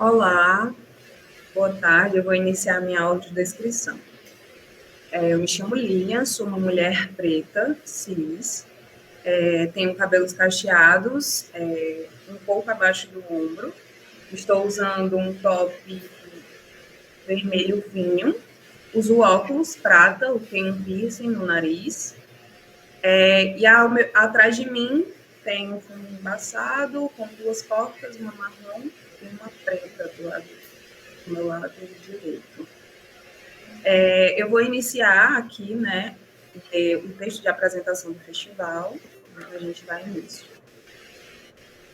Olá, boa tarde. Eu vou iniciar minha audiodescrição. Eu me chamo Lilian, sou uma mulher preta, cis, tenho cabelos cacheados, um pouco abaixo do ombro. Estou usando um top vermelho vinho. Uso óculos prata, tenho um piercing no nariz. Atrás de mim tem um fundo embaçado com duas portas, uma marrom e uma preta do meu lado direito. Eu vou iniciar aqui, né, o texto de apresentação do festival, a gente vai início.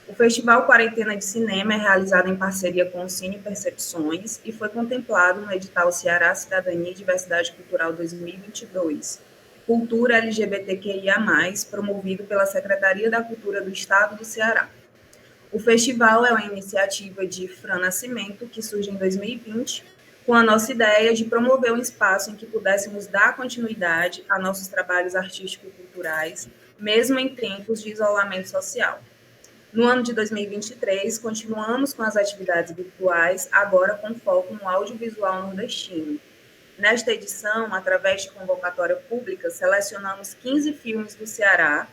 O Festival Quarentena de Cinema é realizado em parceria com o Cine Percepções e foi contemplado no edital Ceará Cidadania e Diversidade Cultural 2022, Cultura LGBTQIA+, promovido pela Secretaria da Cultura do Estado do Ceará. O festival é uma iniciativa de Fran Nascimento, que surge em 2020, com a nossa ideia de promover um espaço em que pudéssemos dar continuidade a nossos trabalhos artístico-culturais, mesmo em tempos de isolamento social. No ano de 2023, continuamos com as atividades virtuais, agora com foco no audiovisual nordestino. Nesta edição, através de convocatória pública, selecionamos 15 filmes do Ceará,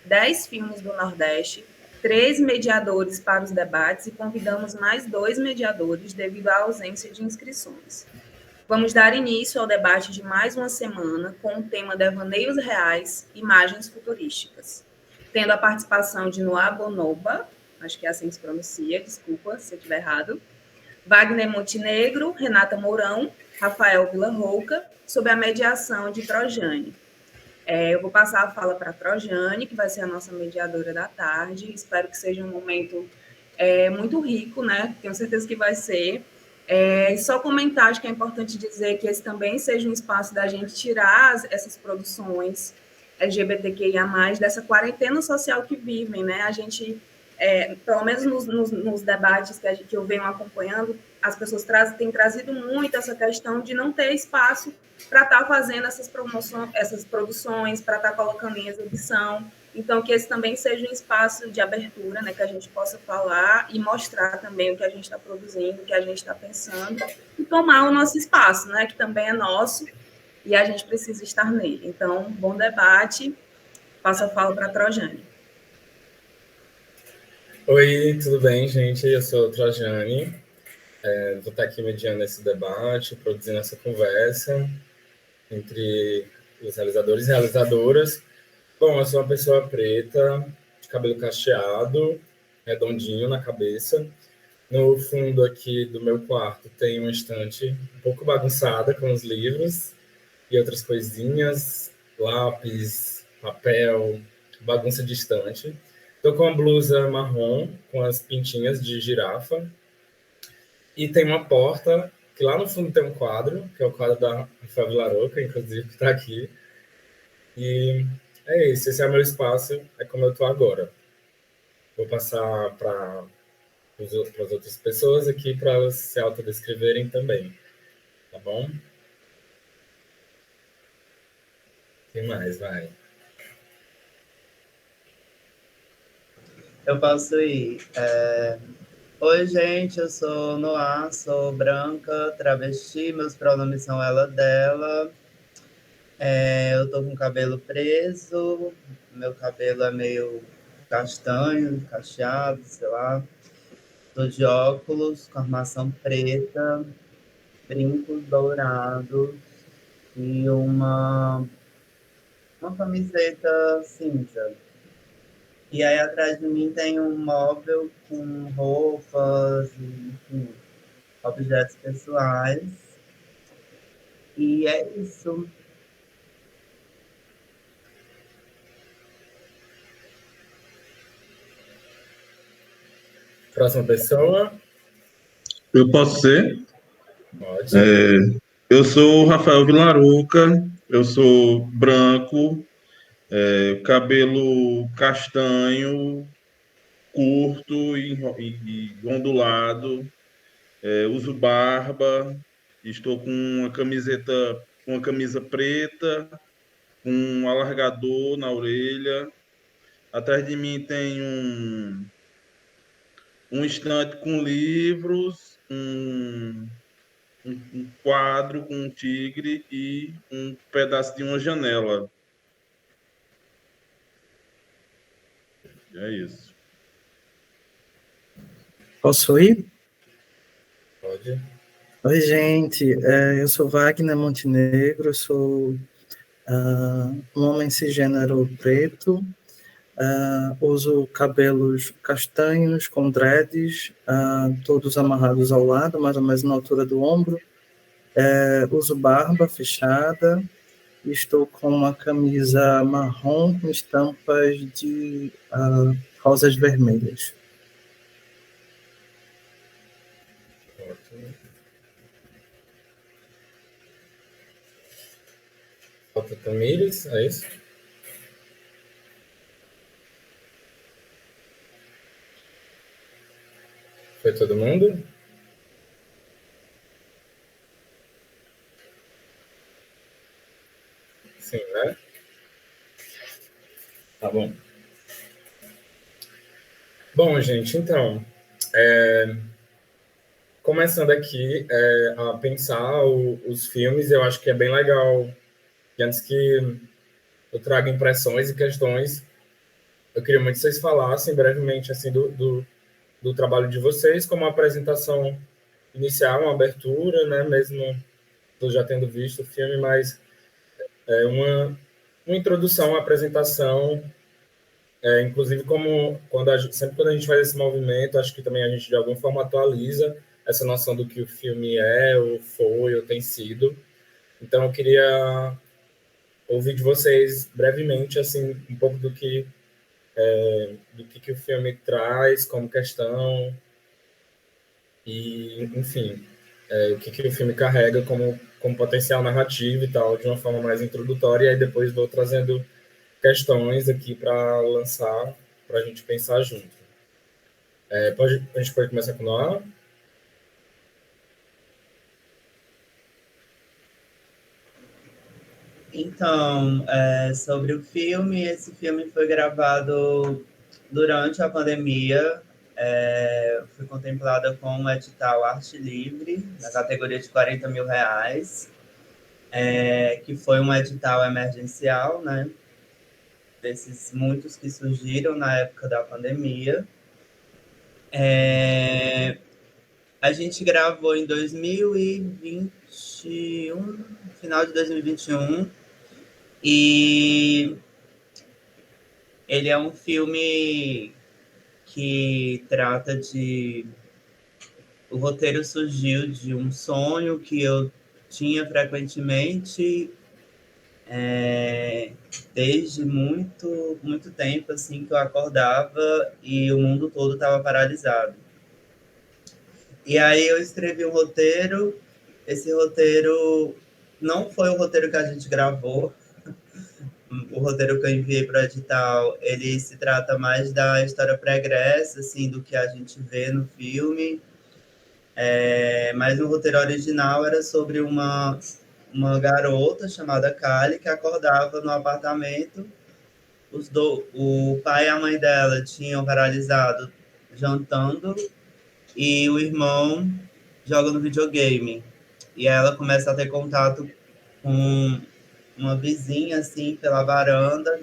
10 filmes do Nordeste, 3 mediadores para os debates e convidamos mais 2 mediadores devido à ausência de inscrições. Vamos dar início ao debate de mais uma semana com o tema Devaneios Reais, Imagens Futurísticas, tendo a participação de Noah Bonoba, acho que é assim que se pronuncia, desculpa se eu estiver errado, Wagner Montenegro, Renata Mourão, Rafael Villarrouca, sob a mediação de Trojane. Eu vou passar a fala para a Trojane, que vai ser a nossa mediadora da tarde. Espero que seja um momento muito rico, né? Tenho certeza que vai ser. Só comentar, acho que é importante dizer que esse também seja um espaço da gente tirar essas produções LGBTQIA+, dessa quarentena social que vivem, né? A gente, pelo menos nos debates que eu venho acompanhando, as pessoas têm trazido muito essa questão de não ter espaço para estar fazendo essas produções, para estar colocando em exibição. Então, que esse também seja um espaço de abertura, né, que a gente possa falar e mostrar também o que a gente está produzindo, o que a gente está pensando, e tomar o nosso espaço, né, que também é nosso, e a gente precisa estar nele. Então, bom debate. Passo a fala para a Trojane. Oi, tudo bem, gente? Eu sou a Trojane. Vou estar aqui mediando esse debate, produzindo essa conversa entre os realizadores e realizadoras. Bom, eu sou uma pessoa preta, de cabelo cacheado, redondinho na cabeça. No fundo aqui do meu quarto tem uma estante um pouco bagunçada com os livros e outras coisinhas, lápis, papel, bagunça de estante. Estou com uma blusa marrom com as pintinhas de girafa. E tem uma porta, que lá no fundo tem um quadro, que é o quadro da Rafael Villaroca, inclusive, que está aqui. E é isso, esse é o meu espaço, é como eu estou agora. Vou passar para as outras pessoas aqui para elas se autodescreverem também, tá bom? Quem mais? Vai. Eu posso ir. Oi, gente, eu sou Noah, sou branca, travesti, meus pronomes são ela, dela. Eu tô com o cabelo preso, meu cabelo é meio castanho, cacheado, sei lá. Tô de óculos, com armação preta, brincos dourados e uma camiseta cinza. E aí atrás de mim tem um móvel com roupas, enfim, objetos pessoais. E é isso. Próxima pessoa? Eu posso ser? Pode. Eu sou o Rafael Villaruca, eu sou branco, cabelo castanho, curto e ondulado, uso barba, estou com uma camisa preta, com um alargador na orelha. Atrás de mim tem um estante com livros, um quadro com um tigre e um pedaço de uma janela. É isso. Posso ir? Pode. Oi, gente. Eu sou Wagner Montenegro, sou um homem cisgênero preto, uso cabelos castanhos com dreads, todos amarrados ao lado, mais ou menos na altura do ombro. Uso barba fechada, estou com uma camisa marrom com estampas de rosas vermelhas. Ótimo. Falta Tamires, é isso? Foi todo mundo? Sim, né? Tá bom. Bom, gente, então, começando aqui a pensar os filmes, eu acho que é bem legal, que antes que eu traga impressões e questões, eu queria muito que vocês falassem brevemente assim, do trabalho de vocês, como uma apresentação inicial, uma abertura, né? Mesmo eu já tendo visto o filme, mas uma introdução, uma apresentação, inclusive como sempre quando a gente faz esse movimento, acho que também a gente de alguma forma atualiza essa noção do que o filme é, ou foi, ou tem sido. Então eu queria ouvir de vocês brevemente assim um pouco do que o filme traz como questão e, enfim, o que o filme carrega como potencial narrativo e tal, de uma forma mais introdutória, e aí depois vou trazendo questões aqui para lançar, para a gente pensar junto. A gente pode começar com o Noah? Então, sobre o filme, esse filme foi gravado durante a pandemia, fui contemplada com um edital Arte Livre, na categoria de R$ 40.000, que foi um edital emergencial, né? Desses muitos que surgiram na época da pandemia. A gente gravou em 2021, final de 2021, e ele é um filme que trata de... O roteiro surgiu de um sonho que eu tinha frequentemente desde muito tempo, assim, que eu acordava e o mundo todo estava paralisado. E aí eu escrevi um roteiro. Esse roteiro não foi o roteiro que a gente gravou. O roteiro que eu enviei para o edital, ele se trata mais da história pregressa, assim, do que a gente vê no filme. Mas no roteiro original era sobre uma garota chamada Kali, que acordava no apartamento. O pai e a mãe dela tinham paralisado jantando, e o irmão joga no videogame. E aí ela começa a ter contato com uma vizinha, assim, pela varanda,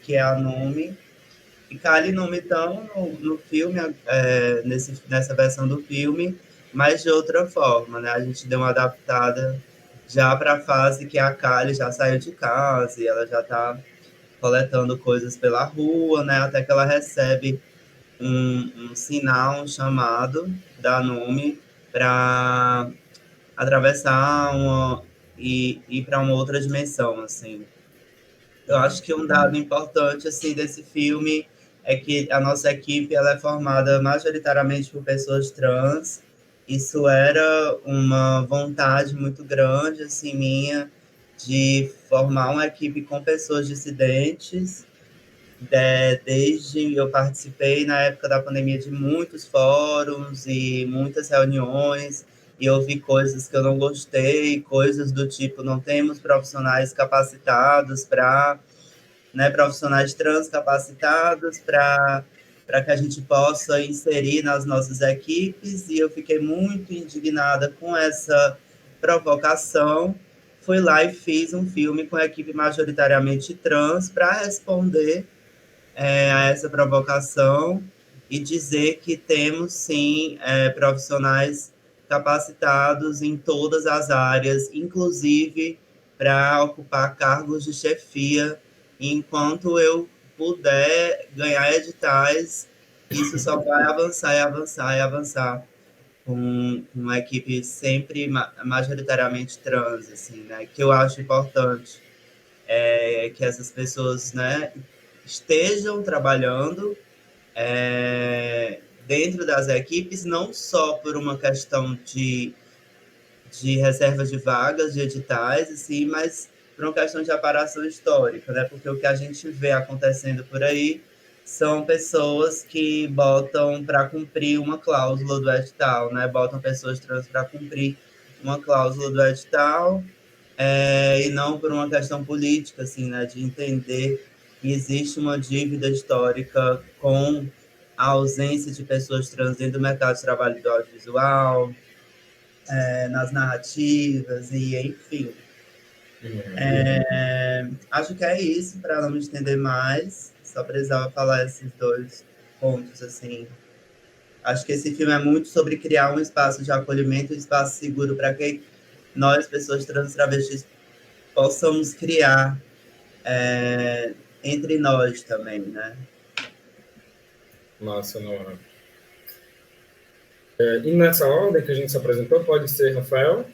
que é a Numi. E Kali Numi estão no filme, nessa versão do filme, mas de outra forma, né? A gente deu uma adaptada já para a fase que a Kali já saiu de casa e ela já está coletando coisas pela rua, né? Até que ela recebe um sinal, um chamado da Numi para atravessar e ir para uma outra dimensão, assim. Eu acho que um dado importante, assim, desse filme é que a nossa equipe ela é formada majoritariamente por pessoas trans. Isso era uma vontade muito grande, assim, minha, de formar uma equipe com pessoas dissidentes. Desde eu participei na época da pandemia de muitos fóruns e muitas reuniões, e eu vi coisas que eu não gostei, coisas do tipo, não temos profissionais capacitados para, né, profissionais trans capacitados para para que a gente possa inserir nas nossas equipes, e eu fiquei muito indignada com essa provocação. Fui lá e fiz um filme com a equipe majoritariamente trans para responder a essa provocação e dizer que temos, sim, profissionais capacitados em todas as áreas, inclusive para ocupar cargos de chefia. Enquanto eu puder ganhar editais, isso só vai avançar e avançar e avançar com uma equipe sempre majoritariamente trans, assim, né? Que eu acho importante que essas pessoas, né, estejam trabalhando dentro das equipes, não só por uma questão de reserva de vagas, de editais, assim, mas por uma questão de aparação histórica, né? Porque o que a gente vê acontecendo por aí são pessoas que botam para cumprir uma cláusula do edital, né? Botam pessoas trans para cumprir uma cláusula do edital, e não por uma questão política, assim, né? De entender que existe uma dívida histórica com a ausência de pessoas trans dentro do mercado de trabalho do audiovisual, nas narrativas, e enfim. Acho que é isso, para não me estender mais. Só precisava falar esses dois pontos, assim. Acho que esse filme é muito sobre criar um espaço de acolhimento, um espaço seguro para que nós, pessoas trans travestis, possamos criar entre nós também, né? Massa, Noah. E nessa ordem que a gente se apresentou, pode ser Rafael?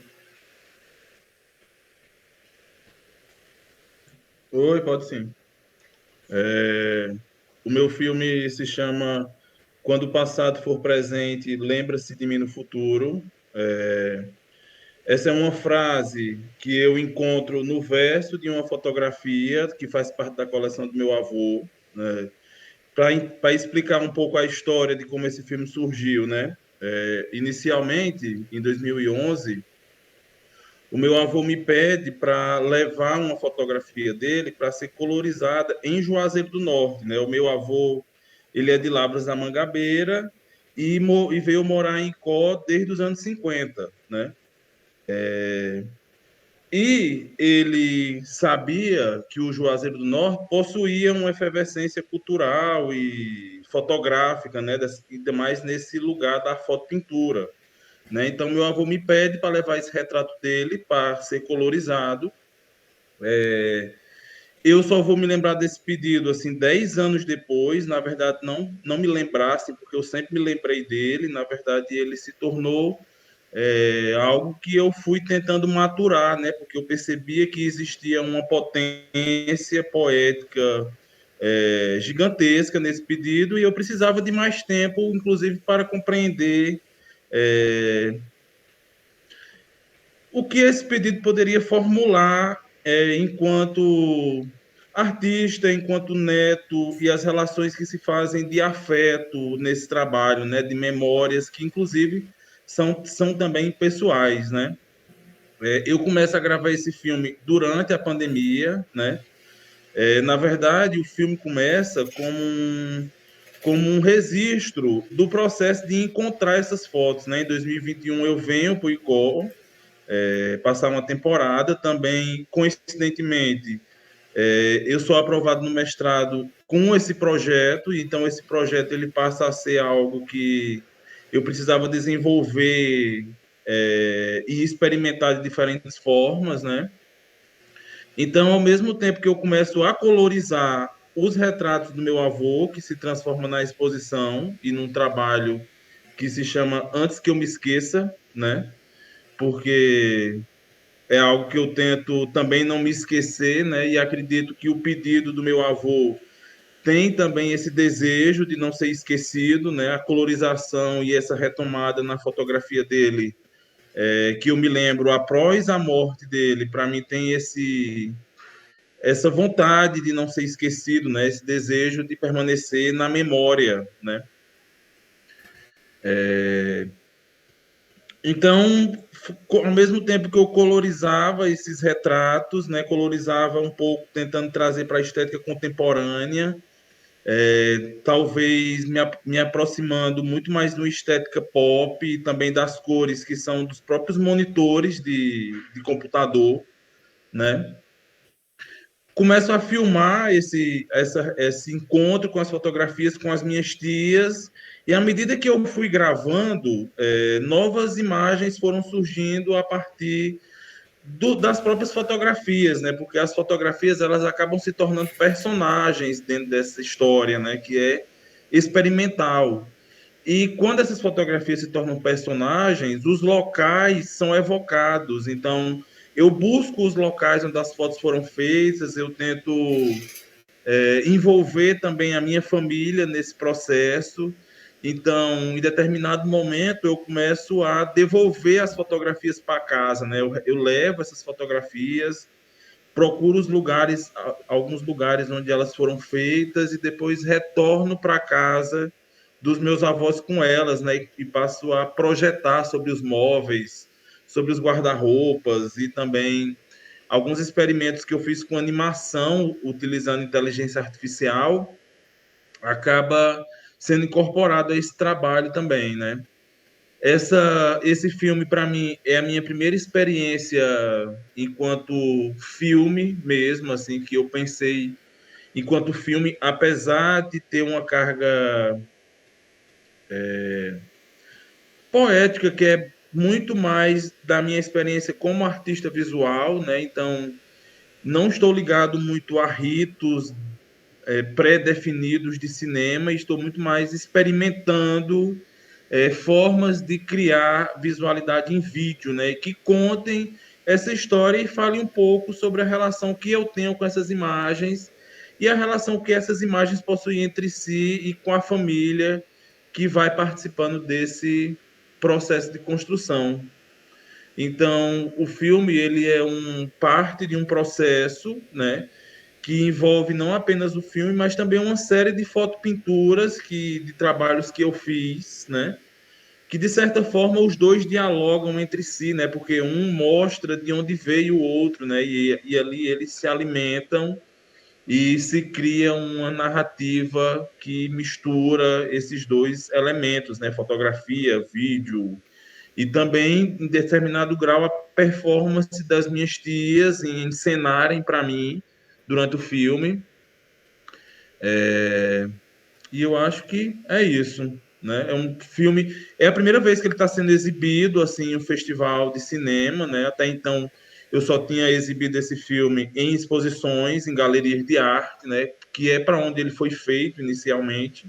Oi, pode sim. O meu filme se chama Quando o Passado For Presente, Lembra-se de Mim no Futuro. Essa é uma frase que eu encontro no verso de uma fotografia que faz parte da coleção do meu avô, né? Para explicar um pouco a história de como esse filme surgiu, né? Inicialmente, em 2011, o meu avô me pede para levar uma fotografia dele para ser colorizada em Juazeiro do Norte, né? O meu avô, ele é de Lavras da Mangabeira e veio morar em Icó desde os anos 50, né? E ele sabia que o Juazeiro do Norte possuía uma efervescência cultural e fotográfica, né? Ainda mais nesse lugar da fotopintura, né? Então, meu avô me pede para levar esse retrato dele para ser colorizado. Eu só vou me lembrar desse pedido assim 10 anos depois. Na verdade, não me lembrasse, porque eu sempre me lembrei dele. Na verdade, ele se tornou algo que eu fui tentando maturar, né? Porque eu percebia que existia uma potência poética gigantesca nesse pedido, e eu precisava de mais tempo, inclusive, para compreender o que esse pedido poderia formular enquanto artista, enquanto neto, e as relações que se fazem de afeto nesse trabalho, né, de memórias que, inclusive, são também pessoais, né? Eu começo a gravar esse filme durante a pandemia, né? Na verdade, o filme começa como um registro do processo de encontrar essas fotos, né? Em 2021 eu venho para o ICOR, passar uma temporada. Também, coincidentemente, eu sou aprovado no mestrado com esse projeto, então esse projeto ele passa a ser algo que eu precisava desenvolver e experimentar de diferentes formas, né? Então, ao mesmo tempo que eu começo a colorizar os retratos do meu avô, que se transforma na exposição e num trabalho que se chama Antes que eu me esqueça, né? Porque é algo que eu tento também não me esquecer, né? E acredito que o pedido do meu avô tem também esse desejo de não ser esquecido, né? A colorização e essa retomada na fotografia dele, que eu me lembro após a morte dele, para mim tem essa vontade de não ser esquecido, né? Esse desejo de permanecer na memória, né? Então, ao mesmo tempo que eu colorizava esses retratos, né, colorizava um pouco tentando trazer para a estética contemporânea, talvez me aproximando muito mais de uma estética pop e também das cores que são dos próprios monitores de computador, né? Começo a filmar esse encontro com as fotografias com as minhas tias, e à medida que eu fui gravando, novas imagens foram surgindo a partir das próprias fotografias, né? Porque as fotografias elas acabam se tornando personagens dentro dessa história, né? Que é experimental. E quando essas fotografias se tornam personagens, os locais são evocados. Então, eu busco os locais onde as fotos foram feitas, eu tento envolver também a minha família nesse processo. Então, em determinado momento, eu começo a devolver as fotografias para casa, né? Eu levo essas fotografias, procuro os lugares, alguns lugares onde elas foram feitas, e depois retorno para casa dos meus avós com elas, né? E passo a projetar sobre os móveis, sobre os guarda-roupas, e também alguns experimentos que eu fiz com animação utilizando inteligência artificial acaba sendo incorporado a esse trabalho também, né? Esse filme, para mim, é a minha primeira experiência enquanto filme mesmo, assim, que eu pensei enquanto filme, apesar de ter uma carga poética, que é muito mais da minha experiência como artista visual, né? Então, não estou ligado muito a ritos pré-definidos de cinema, e estou muito mais experimentando formas de criar visualidade em vídeo, né? Que contem essa história e falem um pouco sobre a relação que eu tenho com essas imagens e a relação que essas imagens possuem entre si e com a família que vai participando desse processo de construção. Então, o filme ele é parte de um processo, né, que envolve não apenas o filme, mas também uma série de fotopinturas de trabalhos que eu fiz, né, que de certa forma os dois dialogam entre si, né, porque um mostra de onde veio o outro, né, e ali eles se alimentam e se cria uma narrativa que mistura esses dois elementos, né, fotografia, vídeo, e também, em determinado grau, a performance das minhas tias em encenarem para mim durante o filme. E eu acho que é isso, né? É um filme, é a primeira vez que ele está sendo exibido assim em um festival de cinema, né? Até então eu só tinha exibido esse filme em exposições, em galerias de arte, né? Que é para onde ele foi feito inicialmente.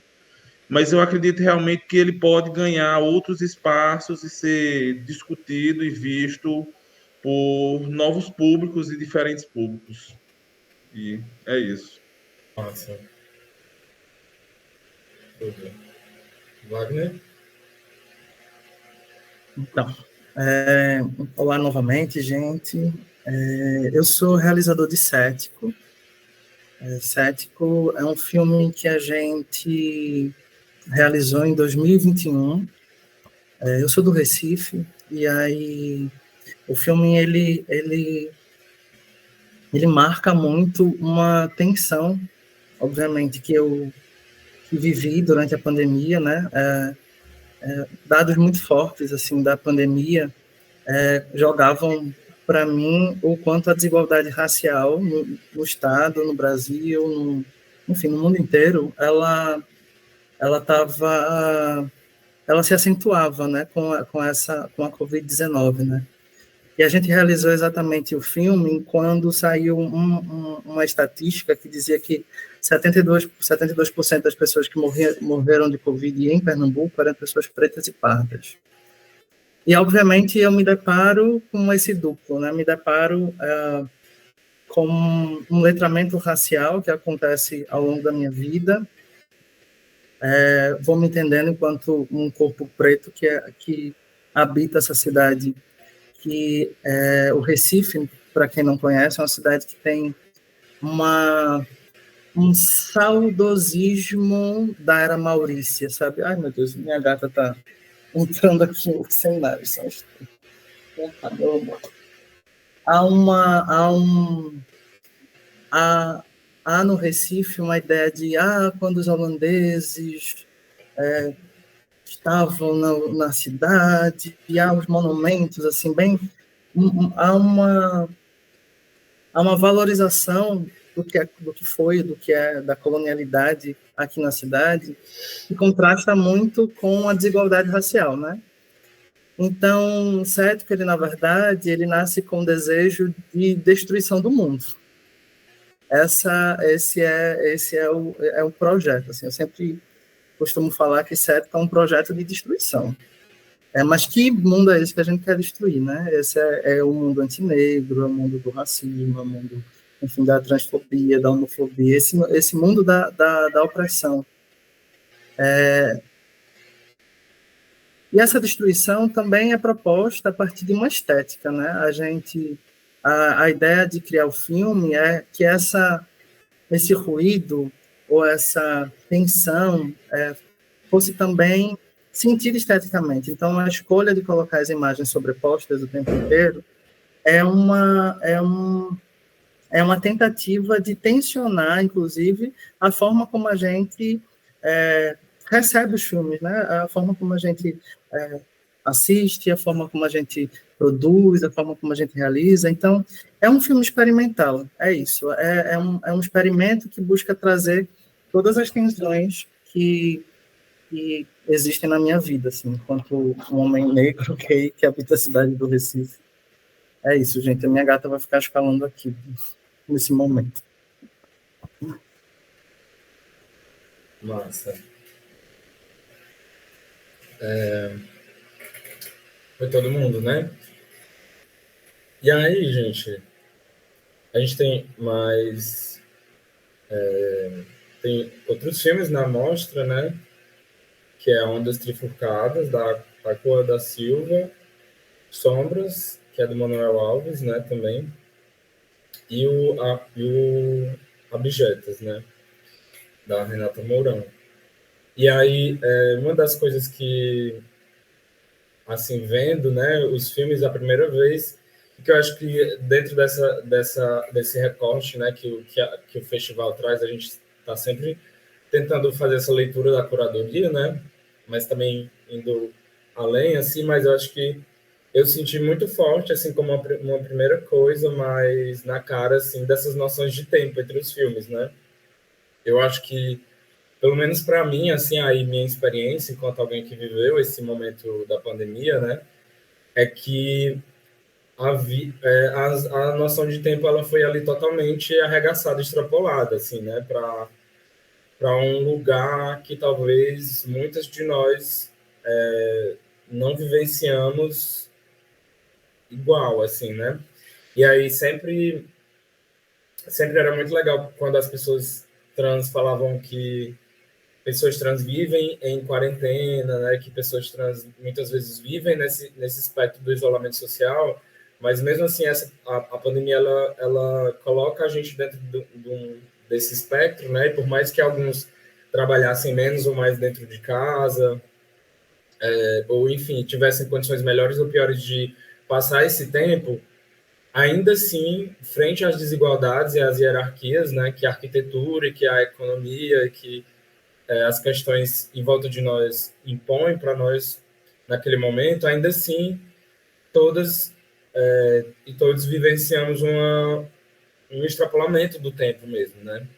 Mas eu acredito realmente que ele pode ganhar outros espaços e ser discutido e visto por novos públicos e diferentes públicos. E é isso. Massa. Tudo. Wagner? Então, olá novamente, gente. Eu sou realizador de Cético. Cético é um filme que a gente realizou em 2021. Eu sou do Recife, e aí o filme ele marca muito uma tensão, obviamente, que eu vivi durante a pandemia, né? Dados muito fortes assim da pandemia jogavam para mim o quanto a desigualdade racial no Estado, no Brasil, enfim, no mundo inteiro, ela se acentuava, né, com a Covid-19, né? E a gente realizou exatamente o filme quando saiu uma estatística que dizia que 72% das pessoas que morreram de Covid em Pernambuco eram pessoas pretas e pardas. E, obviamente, eu me deparo com esse duplo, né? Me deparo com um letramento racial que acontece ao longo da minha vida. Vou me entendendo enquanto um corpo preto que habita essa cidade, que o Recife, para quem não conhece, é uma cidade que tem um saudosismo da era Maurícia, sabe? Ai, meu Deus, minha gata tá entrando aqui no cenário. Há há no Recife uma ideia de quando os holandeses estavam na cidade, e há os monumentos, assim, bem... há uma valorização do que foi, do que é da colonialidade aqui na cidade, que contrasta muito com a desigualdade racial, né? Então, Cético, ele, na verdade, ele nasce com o desejo de destruição do mundo. Esse é o projeto. Assim, eu sempre costumo falar que Cético é um projeto de destruição. Mas que mundo é esse que a gente quer destruir, né? Esse é o mundo antinegro, é o mundo do racismo, é o mundo, enfim, da transfobia, da homofobia, esse mundo da opressão. E essa destruição também é proposta a partir de uma estética, né? A ideia de criar o filme é que esse ruído ou essa tensão fosse também sentida esteticamente. Então, a escolha de colocar as imagens sobrepostas o tempo inteiro é uma tentativa de tensionar, inclusive, a forma como a gente recebe os filmes, né? A forma como a gente assiste, a forma como a gente produz, a forma como a gente realiza. Então, é um filme experimental, é isso. É um experimento que busca trazer todas as tensões que existem na minha vida, assim, enquanto um homem negro gay que habita a cidade do Recife. É isso, gente. A minha gata vai ficar escalando aqui nesse momento. Massa. Foi todo mundo, né? E aí, gente, a gente tem mais... tem outros filmes na mostra, né? Que é Ondas Trifurcadas, da Pacoa da Silva, Sombras, que é do Manuel Alves, né, também, e o Abjetas, né, da Renata Mourão. E aí, uma das coisas que, assim, vendo, né, os filmes a primeira vez, que eu acho que dentro desse recorte, né, que o festival traz, a gente está sempre tentando fazer essa leitura da curadoria, né, mas também indo além, assim, mas eu acho que eu senti muito forte, assim, como uma primeira coisa, mas na cara, assim, dessas noções de tempo entre os filmes, né? Eu acho que, pelo menos para mim, assim, aí minha experiência enquanto alguém que viveu esse momento da pandemia, né, é que a noção de tempo ela foi ali totalmente arregaçada, extrapolada, assim, né, para um lugar que talvez muitas de nós não vivenciamos igual, assim, né? E aí sempre era muito legal quando as pessoas trans falavam que pessoas trans vivem em quarentena, né? Que pessoas trans muitas vezes vivem nesse espectro do isolamento social, mas mesmo assim a pandemia ela coloca a gente dentro desse espectro, né? E por mais que alguns trabalhassem menos ou mais dentro de casa, ou enfim tivessem condições melhores ou piores de passar esse tempo, ainda assim, frente às desigualdades e às hierarquias, né, que a arquitetura e que a economia, que as questões em volta de nós impõem para nós naquele momento, ainda assim, todas e todos vivenciamos um extrapolamento do tempo mesmo, né?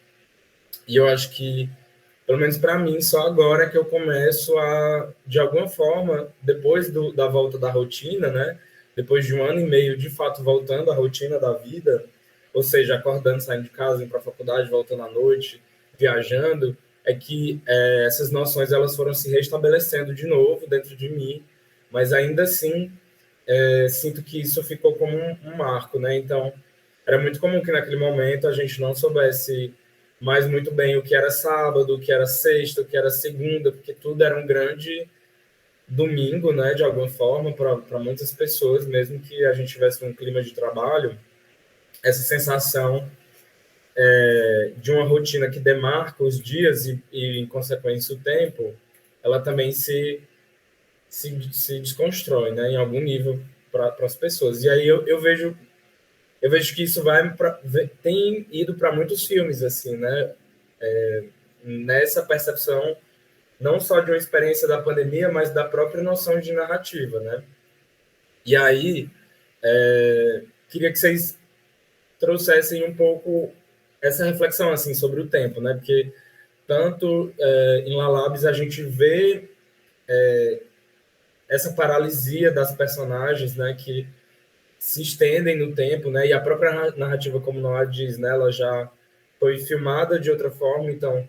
E eu acho que, pelo menos para mim, só agora que eu começo a, de alguma forma, depois da volta da rotina, né? Depois de 1 ano e meio, de fato, voltando à rotina da vida, ou seja, acordando, saindo de casa, indo para a faculdade, voltando à noite, viajando, é que essas noções elas foram se restabelecendo de novo dentro de mim, mas ainda assim sinto que isso ficou como um marco, né? Então, era muito comum que naquele momento a gente não soubesse mais muito bem o que era sábado, o que era sexta, o que era segunda, porque tudo era um grande domingo, né, de alguma forma, para muitas pessoas, mesmo que a gente tivesse um clima de trabalho, essa sensação de uma rotina que demarca os dias e em consequência, o tempo, ela também se desconstrói, né, em algum nível para as pessoas. E aí eu vejo eu vejo que isso tem ido para muitos filmes, assim, né? Nessa percepção, não só de uma experiência da pandemia, mas da própria noção de narrativa, né? E aí, queria que vocês trouxessem um pouco essa reflexão, assim, sobre o tempo, né? Porque tanto em La Labs a gente vê essa paralisia das personagens, né? Que se estendem no tempo, né? E a própria narrativa, como Noah diz, né? Ela já foi filmada de outra forma, então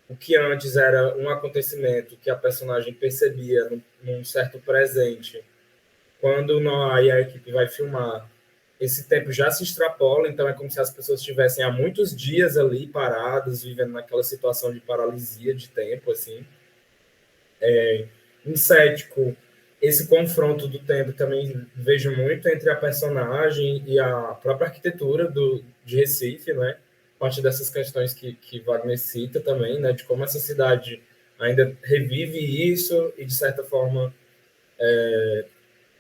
o que antes era um acontecimento que a personagem percebia num certo presente, quando Noah e a equipe vai filmar, esse tempo já se extrapola, então é como se as pessoas estivessem há muitos dias ali paradas, vivendo naquela situação de paralisia de tempo, assim. Em Cético, esse confronto do tempo também vejo muito entre a personagem e a própria arquitetura de Recife, né? A partir dessas questões que Wagner cita também, né? De como essa cidade ainda revive isso e, de certa forma,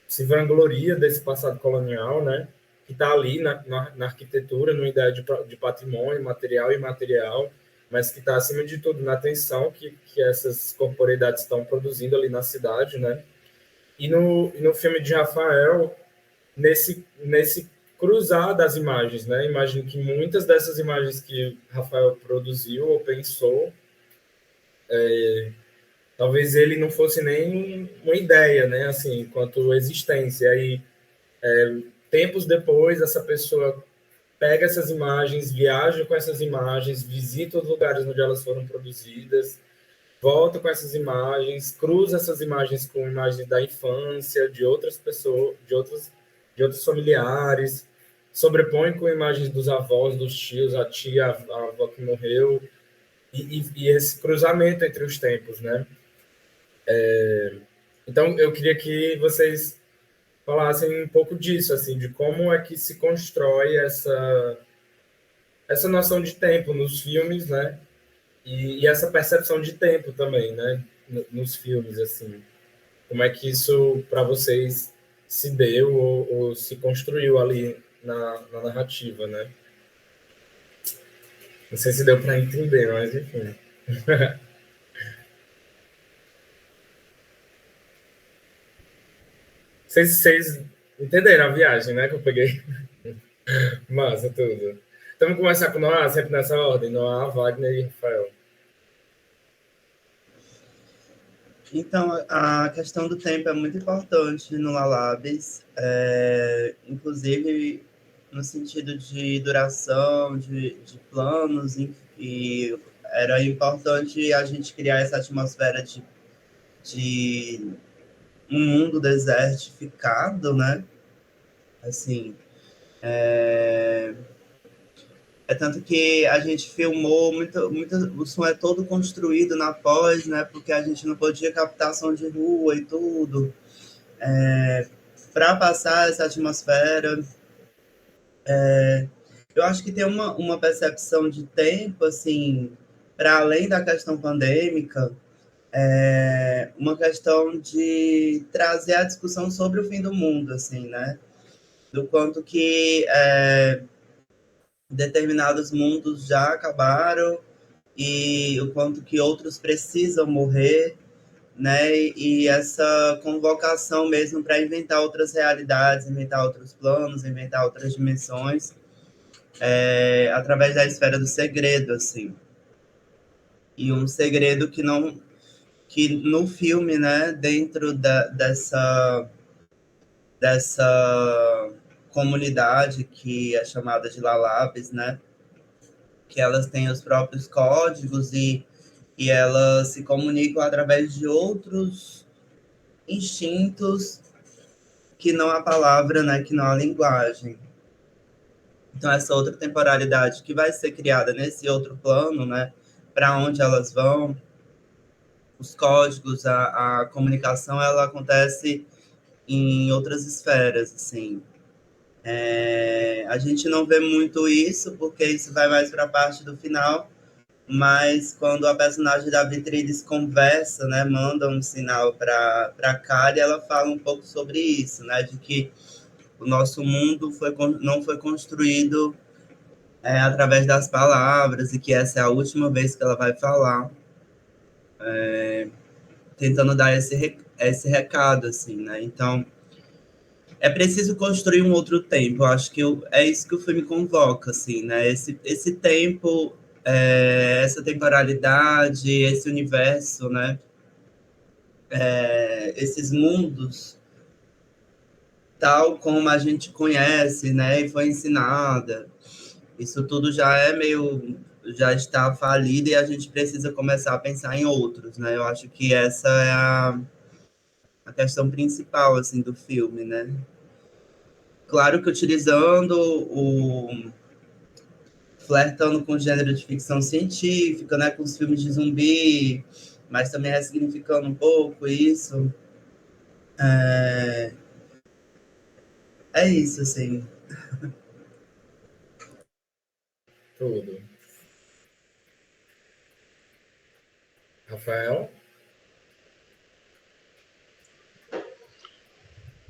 se vangloria desse passado colonial, né? Que está ali na arquitetura, numa ideia de patrimônio material e imaterial, mas que está, acima de tudo, na tensão que essas corporeidades estão produzindo ali na cidade, né? E no filme de Rafael, nesse cruzar das imagens, né? Imagino que muitas dessas imagens que Rafael produziu ou pensou, talvez ele não fosse nem uma ideia, né? Assim, enquanto existência. Aí, tempos depois, essa pessoa pega essas imagens, viaja com essas imagens, visita os lugares onde elas foram produzidas, volta com essas imagens, cruza essas imagens com imagens da infância, de outras pessoas, de outros familiares, sobrepõe com imagens dos avós, dos tios, a tia, a avó que morreu, e esse cruzamento entre os tempos, né? Então, eu queria que vocês falassem um pouco disso, assim, de como é que se constrói essa noção de tempo nos filmes, né? E essa percepção de tempo também, né? Nos filmes, assim. Como é que isso, para vocês, se deu ou se construiu ali na narrativa, né? Não sei se deu para entender, mas enfim. Vocês entenderam a viagem, né? Que eu peguei. Massa, tudo. Então, vamos começar com Noah, sempre nessa ordem. Noah, Wagner e Rafael. Então, a questão do tempo é muito importante no Lalabes, inclusive no sentido de duração, de planos, e era importante a gente criar essa atmosfera de um mundo desertificado, né? Assim, tanto que a gente filmou o som é todo construído na pós, né? Porque a gente não podia captar som de rua e tudo. Para passar essa atmosfera, eu acho que tem uma percepção de tempo, assim, para além da questão pandêmica, uma questão de trazer a discussão sobre o fim do mundo, assim, né? Do quanto que determinados mundos já acabaram e o quanto que outros precisam morrer, né? E essa convocação mesmo para inventar outras realidades, inventar outros planos, inventar outras dimensões, através da esfera do segredo, assim. E um segredo que no filme, né, dentro dessa comunidade que é chamada de Lalabes, né, que elas têm os próprios códigos e elas se comunicam através de outros instintos que não a palavra, né, que não a linguagem. Então, essa outra temporalidade que vai ser criada nesse outro plano, né, para onde elas vão, os códigos, a comunicação, ela acontece em outras esferas, assim. A gente não vê muito isso, porque isso vai mais para a parte do final, mas quando a personagem da Vitrides conversa, né, manda um sinal para a Kari, ela fala um pouco sobre isso, né, de que o nosso mundo não foi construído através das palavras, e que essa é a última vez que ela vai falar, tentando dar esse recado, assim, né? Então, é preciso construir um outro tempo. Eu acho que é isso que o filme convoca, assim, né? Esse tempo, essa temporalidade, esse universo, né? Esses mundos, tal como a gente conhece, né? E foi ensinada. Isso tudo já está falido, e a gente precisa começar a pensar em outros, né? Eu acho que essa é a questão principal, assim, do filme, né? Claro que utilizando flertando com o gênero de ficção científica, né? Com os filmes de zumbi, mas também ressignificando um pouco isso. É, é isso, assim. Tudo. Rafael?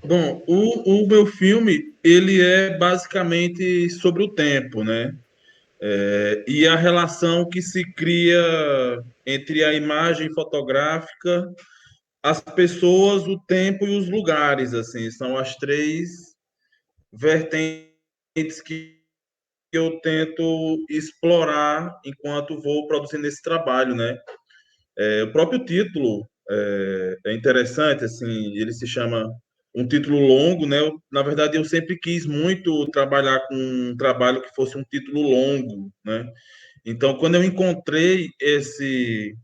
Bom, o meu filme, ele é basicamente sobre o tempo, né? E a relação que se cria entre a imagem fotográfica, as pessoas, o tempo e os lugares, assim, são as três vertentes que eu tento explorar enquanto vou produzindo esse trabalho, né? O próprio título é interessante, assim, ele se chama um título longo, né? Na verdade, eu sempre quis muito trabalhar com um trabalho que fosse um título longo, né? Então, quando eu encontrei esse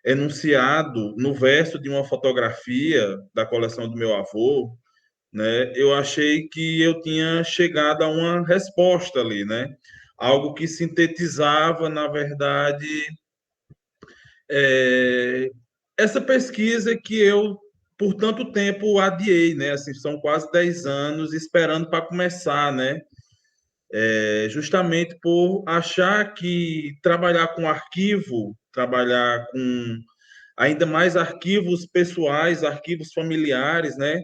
enunciado no verso de uma fotografia da coleção do meu avô, né, eu achei que eu tinha chegado a uma resposta ali, né? Algo que sintetizava, na verdade, é, essa pesquisa que eu, por tanto tempo, adiei, né? Assim, são quase 10 anos esperando para começar, né? Justamente por achar que trabalhar com arquivo, trabalhar com ainda mais arquivos pessoais, arquivos familiares, né?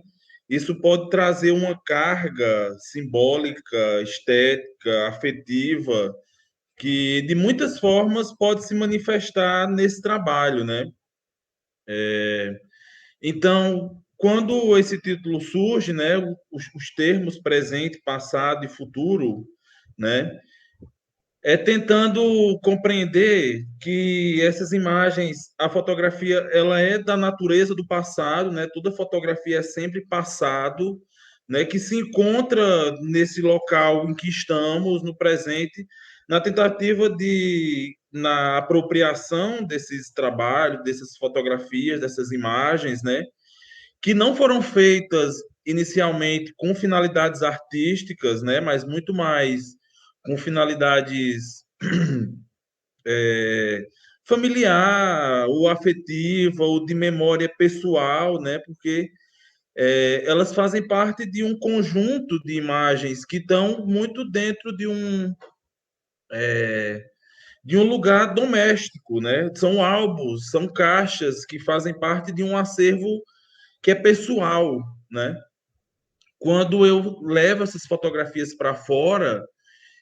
Isso pode trazer uma carga simbólica, estética, afetiva, que de muitas formas pode se manifestar nesse trabalho, né? Então, quando esse título surge, né, os termos presente, passado e futuro, né, é tentando compreender que essas imagens, a fotografia, ela é da natureza do passado, né? Toda fotografia é sempre passado, né? Que se encontra nesse local em que estamos, no presente, na tentativa de, na apropriação desses trabalhos, dessas fotografias, dessas imagens, né? Que não foram feitas inicialmente com finalidades artísticas, né? Mas muito mais com finalidades é, familiar, ou afetiva, ou de memória pessoal, né? Porque elas fazem parte de um conjunto de imagens que estão muito dentro de um lugar doméstico, né? São álbuns, são caixas que fazem parte de um acervo que é pessoal, né? Quando eu levo essas fotografias para fora,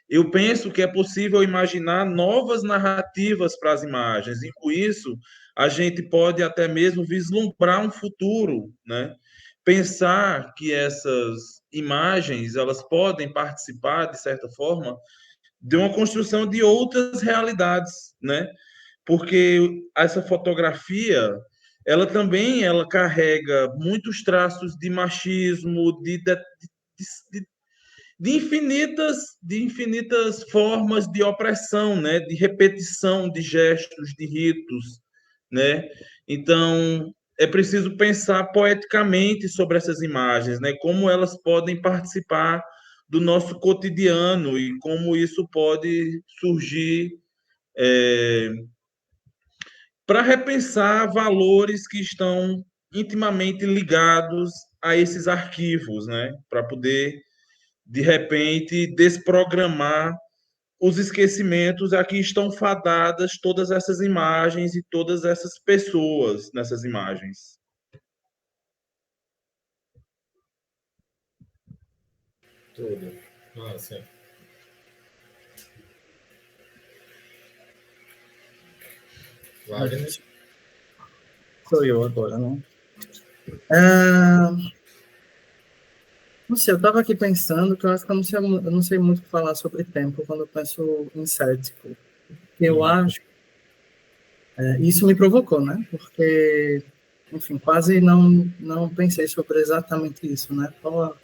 eu penso que é possível imaginar novas narrativas para as imagens, e com isso a gente pode até mesmo vislumbrar um futuro, né? Pensar que essas imagens elas podem participar de certa forma de uma construção de outras realidades, né? Porque essa fotografia ela carrega muitos traços de machismo, de infinitas formas de opressão, né? De repetição de gestos, de ritos, né? Então, é preciso pensar poeticamente sobre essas imagens, né? Como elas podem participar do nosso cotidiano e como isso pode surgir para repensar valores que estão intimamente ligados a esses arquivos, né? Para poder de repente desprogramar os esquecimentos a que estão fadadas todas essas imagens e todas essas pessoas nessas imagens. Tudo. Nossa. Wagner? Sou eu agora, né? Ah, não sei, eu estava aqui pensando que eu acho que eu não sei muito falar sobre tempo quando eu penso em cético. Eu acho, isso me provocou, né? Porque, enfim, quase não pensei sobre exatamente isso, né? Qual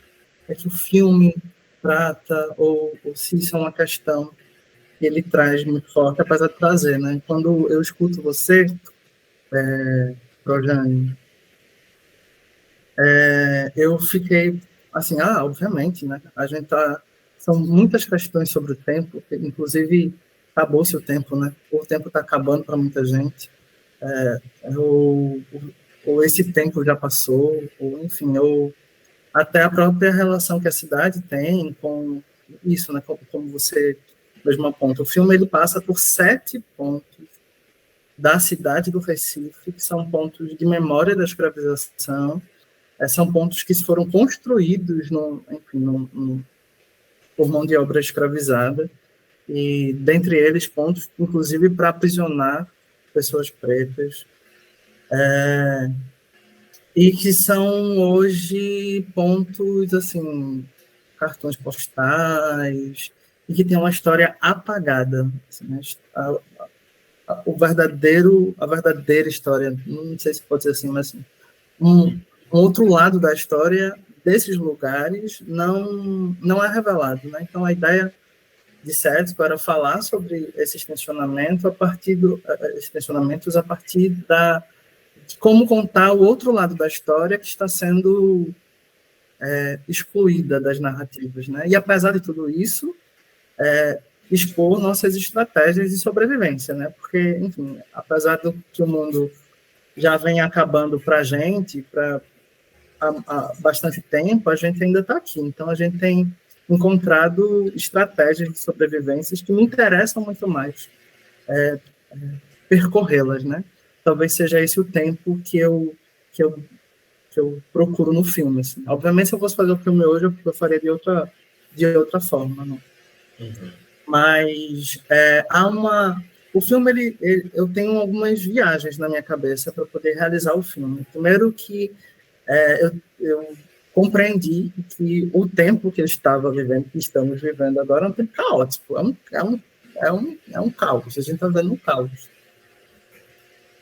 é que o filme trata, ou se isso é uma questão que ele traz muito forte, apesar de trazer, né? Quando eu escuto você, Rojane, eu fiquei assim, obviamente, né? A gente tá, são muitas questões sobre o tempo, inclusive acabou-se o tempo, né? O tempo está acabando para muita gente, ou, ou esse tempo já passou, ou enfim, ou até a própria relação que a cidade tem com isso, né? Como você mesmo aponta, o filme ele passa por 7 pontos da cidade do Recife, que são pontos de memória da escravização. São pontos que foram construídos por mão de obra escravizada, e dentre eles pontos, inclusive, para aprisionar pessoas pretas, e que são hoje pontos, assim, cartões postais, e que tem uma história apagada. Assim, né? A verdadeira história, não sei se pode ser assim, mas assim, um outro lado da história desses lugares não é revelado, né? Então a ideia de Cético era falar sobre esses tensionamentos esses tensionamentos a partir de como contar o outro lado da história que está sendo excluída das narrativas, né? E apesar de tudo isso, expor nossas estratégias de sobrevivência, né? Porque, enfim, apesar do que o mundo já vem acabando para a gente, há bastante tempo, a gente ainda está aqui. Então, a gente tem encontrado estratégias de sobrevivência que me interessam muito mais percorrê-las, né? Talvez seja esse o tempo que eu procuro no filme. Assim. Obviamente, se eu fosse fazer o filme hoje, eu faria de outra forma, né? Uhum. Mas o filme, eu tenho algumas viagens na minha cabeça para poder realizar o filme. Primeiro que eu compreendi que o tempo que eu estava vivendo, que estamos vivendo agora, é um tempo caótico, é um caos, a gente está vendo um caos.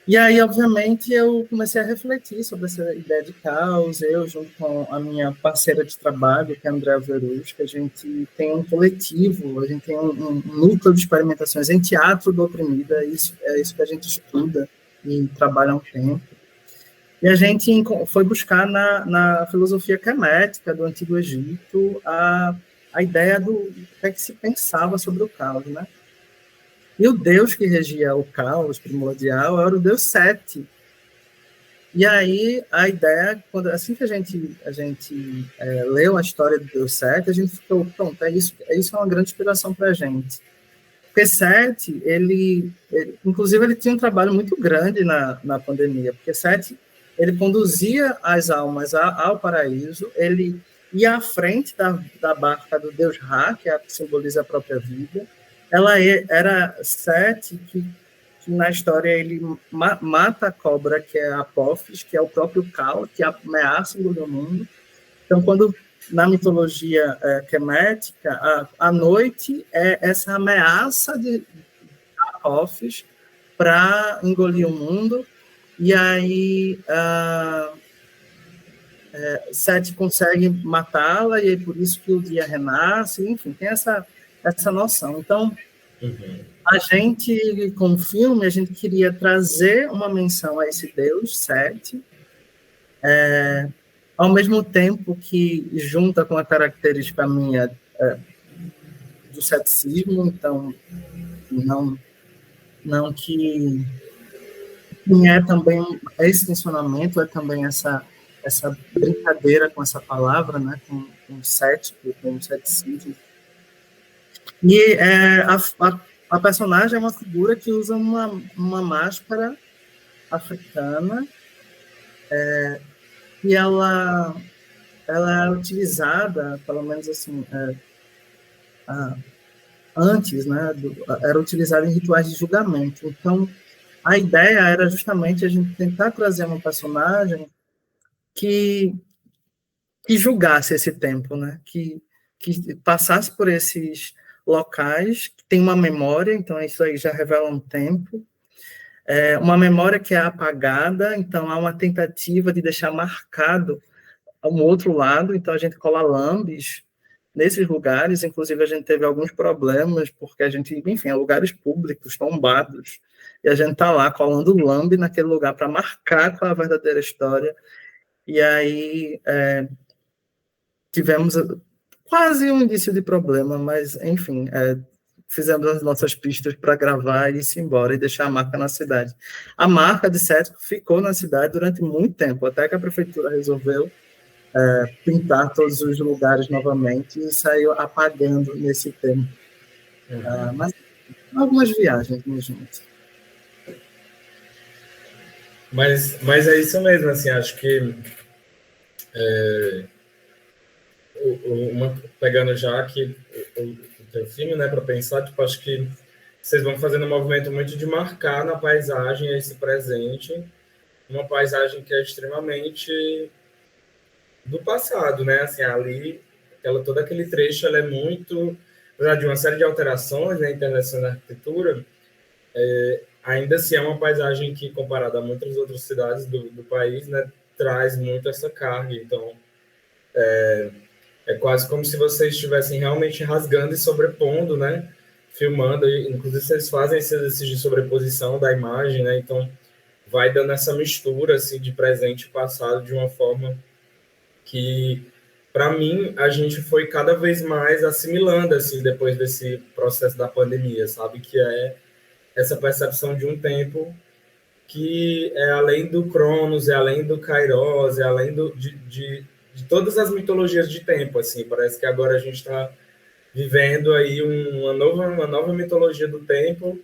E aí, obviamente, eu comecei a refletir sobre essa ideia de caos, eu junto com a minha parceira de trabalho, que é a Andrea Verus, que a gente tem um coletivo, a gente tem um núcleo de experimentações em teatro do oprimido, é isso que a gente estuda e trabalha há um tempo. E a gente foi buscar na filosofia kemética do Antigo Egito a ideia do que é que se pensava sobre o caos, né? E o deus que regia o caos primordial era o deus Sete. E aí a ideia, assim que a gente leu a história do deus Sete, a gente ficou, pronto, isso é uma grande inspiração para a gente. Porque Sete, inclusive, ele tinha um trabalho muito grande na pandemia, porque Sete, ele conduzia as almas ao paraíso, ele ia à frente da barca do deus Ra, que simboliza a própria vida. Ela era Sete, que na história ele mata a cobra, que é a Apophis, que é o próprio caos, que ameaça o mundo. Então, na mitologia kemética, a noite é essa ameaça de Apophis para engolir o mundo, e aí Sete consegue matá-la, e é por isso que o dia renasce, enfim, tem essa noção. Então, a gente, com o filme, a gente queria trazer uma menção a esse Deus, Sete, ao mesmo tempo que junta com a característica minha do ceticismo, então, não que é também esse tensionamento, é também essa brincadeira com essa palavra, né, com o cético, com o ceticismo. E a personagem é uma figura que usa uma máscara africana, e ela ela é utilizada, pelo menos assim, antes, né, era utilizada em rituais de julgamento. Então, a ideia era justamente a gente tentar trazer uma personagem que julgasse esse tempo, né, que passasse por esses locais, que tem uma memória, então isso aí já revela um tempo, uma memória que é apagada, então há uma tentativa de deixar marcado um outro lado, então a gente cola lambes nesses lugares, inclusive a gente teve alguns problemas, porque a gente, enfim, é lugares públicos, tombados, e a gente está lá colando lambe naquele lugar para marcar qual é a verdadeira história, e aí tivemos quase um indício de problema, mas, enfim, fizemos as nossas pistas para gravar e ir embora e deixar a marca na cidade. A marca, de certo, ficou na cidade durante muito tempo, até que a prefeitura resolveu pintar todos os lugares novamente e saiu apagando nesse tempo. Mas algumas viagens, minha gente. Mas é isso mesmo, assim, acho que pegando já aqui o teu filme, né, para pensar, tipo, acho que vocês vão fazendo um movimento muito de marcar na paisagem esse presente, uma paisagem que é extremamente do passado, né, assim, ali, todo aquele trecho, ela é muito, apesar de uma série de alterações, né, intervenção na arquitetura, ainda assim é uma paisagem que, comparada a muitas outras cidades do país, né, traz muito essa carga, então é quase como se vocês estivessem realmente rasgando e sobrepondo, né? Filmando, inclusive vocês fazem esse exercício de sobreposição da imagem, né? Então vai dando essa mistura assim de presente e passado de uma forma que, para mim, a gente foi cada vez mais assimilando assim depois desse processo da pandemia, sabe? Que é essa percepção de um tempo que é além do Cronos, é além do Kairos, é além de todas as mitologias de tempo, assim, parece que agora a gente está vivendo aí uma nova mitologia do tempo,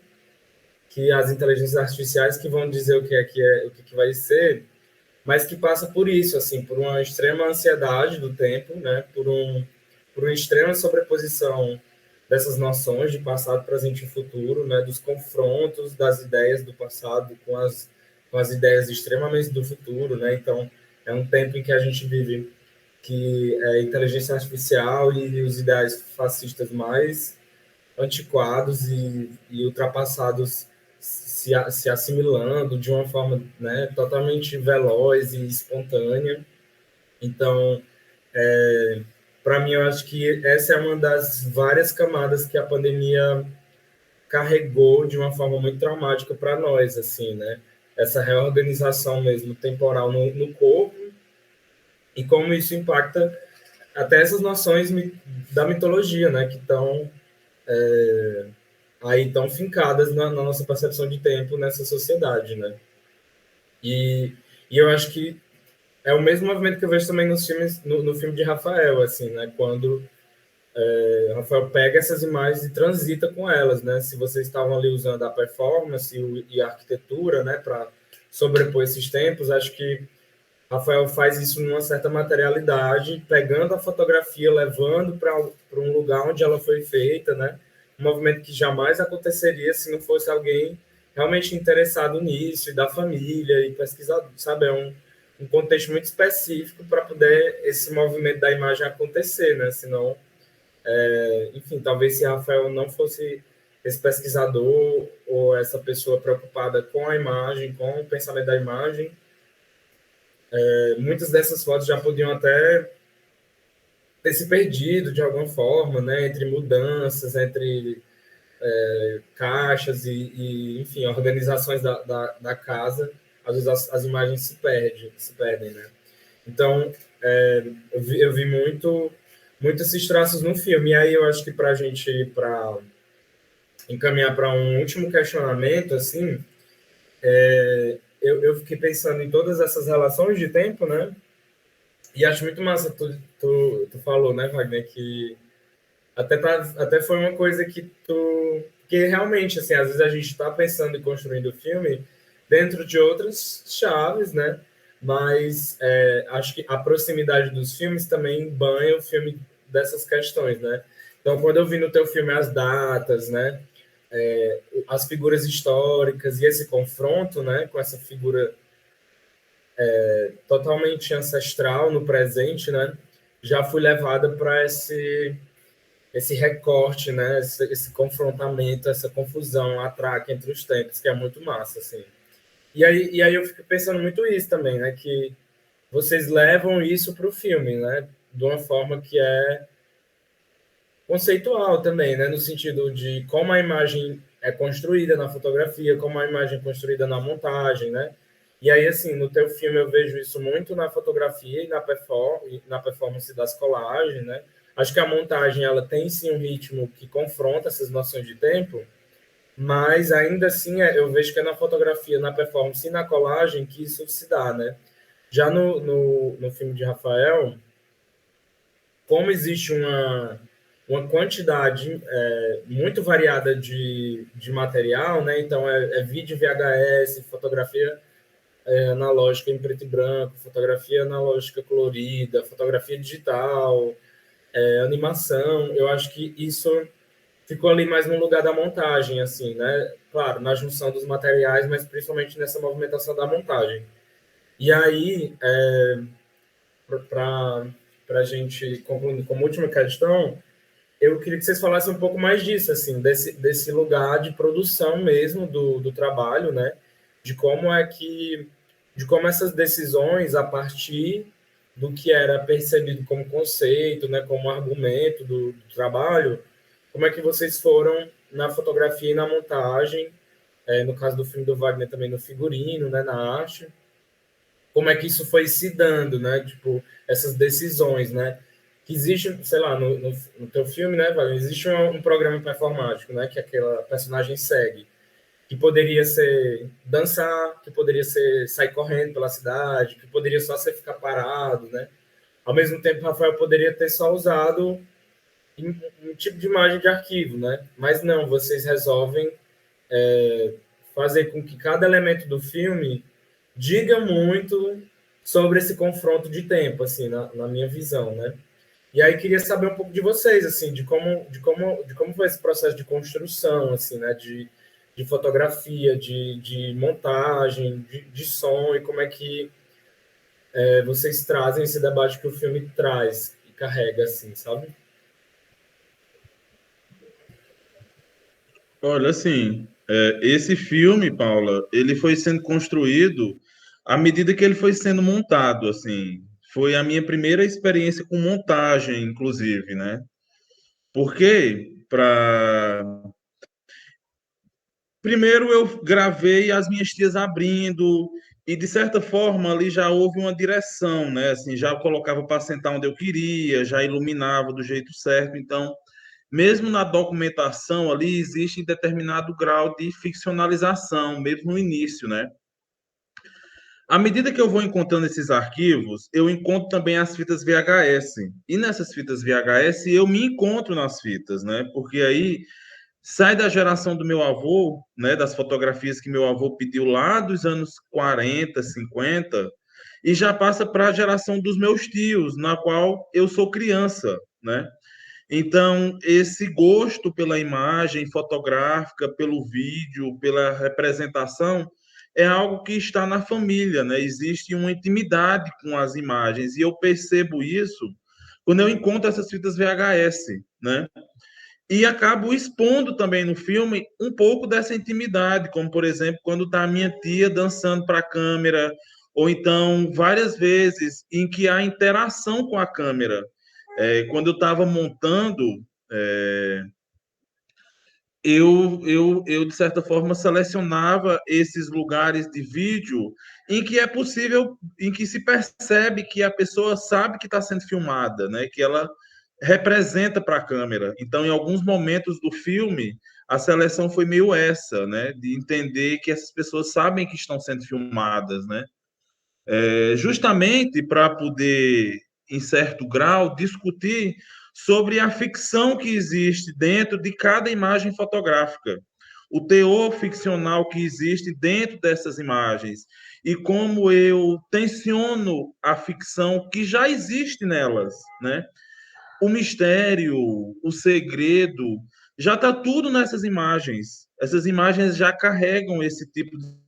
que as inteligências artificiais que vão dizer o que vai ser, mas que passa por isso, assim, por uma extrema ansiedade do tempo, né, por uma extrema sobreposição dessas noções de passado, presente e futuro, né, dos confrontos das ideias do passado com as ideias extremamente do futuro, né, então é um tempo em que a gente vive que é a inteligência artificial e os ideais fascistas mais antiquados e ultrapassados se assimilando de uma forma, né, totalmente veloz e espontânea. Então, para mim, eu acho que essa é uma das várias camadas que a pandemia carregou de uma forma muito traumática para nós, assim, né? Essa reorganização mesmo temporal no corpo e como isso impacta até essas noções da mitologia, né? Que estão aí tão fincadas na nossa percepção de tempo nessa sociedade, né? E eu acho que é o mesmo movimento que eu vejo também nos filmes, no filme de Rafael, assim, né? Quando Rafael pega essas imagens e transita com elas, né? Se vocês estavam ali usando a performance e a arquitetura, né, para sobrepor esses tempos, acho que Rafael faz isso numa certa materialidade, pegando a fotografia, levando para um lugar onde ela foi feita, né? Um movimento que jamais aconteceria se não fosse alguém realmente interessado nisso, e da família, e pesquisador, sabe? É um contexto muito específico para poder esse movimento da imagem acontecer, né? Senão, enfim, talvez se Rafael não fosse esse pesquisador ou essa pessoa preocupada com a imagem, com o pensamento da imagem, muitas dessas fotos já podiam até ter se perdido de alguma forma, né? Entre mudanças, entre caixas e, enfim, organizações da casa, às vezes as imagens se perdem, né? Então, eu vi muito esses traços no filme. E aí eu acho que para a gente encaminhar para um último questionamento, assim, eu fiquei pensando em todas essas relações de tempo, né? E acho muito massa, tu falou, né, Wagner, que até foi uma coisa que realmente, assim, às vezes a gente está pensando em construindo o filme dentro de outras chaves, né? mas acho que a proximidade dos filmes também banha o filme dessas questões, né? Então, quando eu vi no teu filme as datas, né, as figuras históricas e esse confronto, né, com essa figura totalmente ancestral no presente, né, já fui levada para esse recorte, né, esse confrontamento, essa confusão, atraque entre os tempos, que é muito massa, assim. E aí eu fico pensando muito isso também, né, que vocês levam isso para o filme, né, de uma forma que é conceitual também, né, no sentido de como a imagem é construída na fotografia, como a imagem é construída na montagem, né. E aí, assim, no teu filme eu vejo isso muito na fotografia e na performance das colagens, né. Acho que a montagem ela tem sim um ritmo que confronta essas noções de tempo, mas ainda assim eu vejo que é na fotografia, na performance e na colagem que isso se dá, né. Já no filme de Rafael, como existe uma quantidade muito variada de material, né? Então, vídeo VHS, fotografia analógica em preto e branco, fotografia analógica colorida, fotografia digital, animação. Eu acho que isso ficou ali mais no lugar da montagem, assim, né? Claro, na junção dos materiais, mas principalmente nessa movimentação da montagem. E aí, para a gente concluir como última questão, eu queria que vocês falassem um pouco mais disso, assim, desse lugar de produção mesmo do trabalho, né? De como essas decisões, a partir do que era percebido como conceito, né, como argumento do trabalho, como é que vocês foram na fotografia e na montagem, no caso do filme do Wagner também no figurino, né, na arte, como é que isso foi se dando, né? Tipo, essas decisões, né? Que existe, sei lá, no teu filme, né, Wagner, existe um programa performático, né, que aquela personagem segue, que poderia ser dançar, que poderia ser sair correndo pela cidade, que poderia só ser ficar parado, né? Ao mesmo tempo, Rafael poderia ter só usado um tipo de imagem de arquivo, né? Mas não, vocês resolvem fazer com que cada elemento do filme diga muito sobre esse confronto de tempo, assim, na minha visão, né? E aí queria saber um pouco de vocês, assim, de como foi esse processo de construção, assim, né? De fotografia, de montagem, de som, e como é que vocês trazem esse debate que o filme traz e carrega, assim, sabe? Olha, assim, esse filme, Paula, ele foi sendo construído à medida que ele foi sendo montado, assim. Foi a minha primeira experiência com montagem, inclusive, né? Porque, primeiro eu gravei as minhas tias abrindo, e de certa forma ali já houve uma direção, né? Assim, já colocava para sentar onde eu queria, já iluminava do jeito certo, então mesmo na documentação ali existe determinado grau de ficcionalização, mesmo no início, né? À medida que eu vou encontrando esses arquivos, eu encontro também as fitas VHS. E nessas fitas VHS eu me encontro nas fitas, né? Porque aí sai da geração do meu avô, né, das fotografias que meu avô pediu lá dos anos 40, 50, e já passa para a geração dos meus tios, na qual eu sou criança, né? Então, esse gosto pela imagem fotográfica, pelo vídeo, pela representação, é algo que está na família, né? Existe uma intimidade com as imagens, e eu percebo isso quando eu encontro essas fitas VHS, né? E acabo expondo também no filme um pouco dessa intimidade, como, por exemplo, quando está a minha tia dançando para a câmera, ou então várias vezes em que há interação com a câmera. Quando eu estava montando, é, de certa forma, selecionava esses lugares de vídeo em que é possível, em que se percebe que a pessoa sabe que está sendo filmada, né? Que ela representa para a câmera. Então, em alguns momentos do filme, a seleção foi meio essa, né? De entender que essas pessoas sabem que estão sendo filmadas, né? Justamente para poder, em certo grau, discutir sobre a ficção que existe dentro de cada imagem fotográfica. o teor ficcional que existe dentro dessas imagens e como eu tensiono a ficção que já existe nelas, né? O mistério, o segredo, já está tudo nessas imagens. Essas imagens já carregam esse tipo de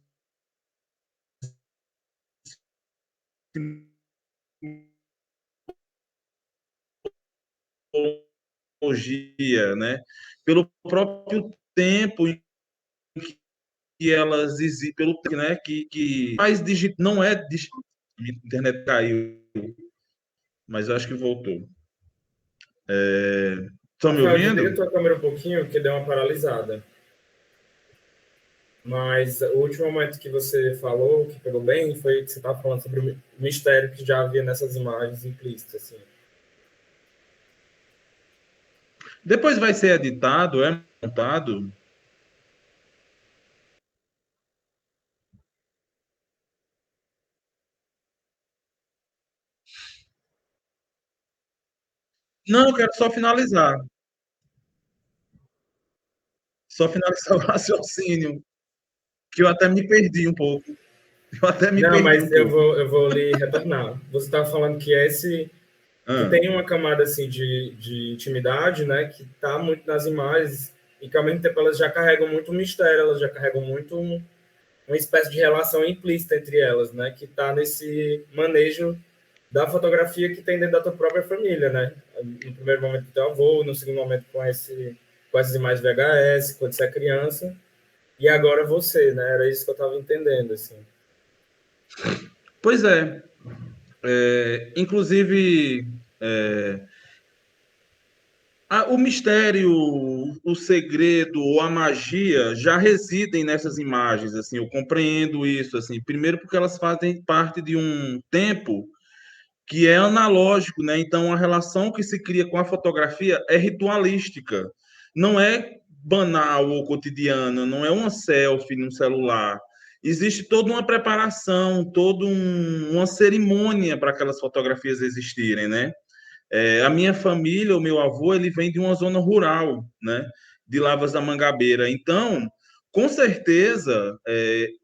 simbologia, né? Pelo próprio tempo em que elas existem, pelo né? Que mais não é digital. A internet caiu, mas eu acho que voltou. Estão me Rafael, desliga a ouvindo? tua câmera um pouquinho, que deu uma paralisada. Mas o último momento que você falou, que pegou bem, foi que você estava falando sobre o mistério que já havia nessas imagens implícitas. Assim. Depois vai ser editado, é montado. Não, eu quero só finalizar. Só finalizar o raciocínio, que eu até me perdi um pouco. Eu até me Não, perdi mas um pouco. eu vou lhe retornar. Você estava falando que que Ah, tem uma camada assim de intimidade, né, que está muito nas imagens e que ao mesmo tempo elas já carregam muito mistério, elas já carregam muito uma espécie de relação implícita entre elas, né, que está nesse manejo da fotografia que tem dentro da tua própria família, né? No primeiro momento do teu avô, no segundo momento com essas imagens VHS, quando você é criança, e agora você, né? Era isso que eu estava entendendo, assim. pois é. Inclusive, o mistério, o segredo ou a magia já residem nessas imagens, assim, eu compreendo isso, assim, primeiro porque elas fazem parte de um tempo que é analógico, né? Então a relação que se cria com a fotografia é ritualística, não é banal ou cotidiana, não é uma selfie num celular. Existe toda uma preparação, uma cerimônia para aquelas fotografias existirem, né? A minha família, o meu avô, ele vem de uma zona rural, né? De Lavras da Mangabeira. Então, com certeza,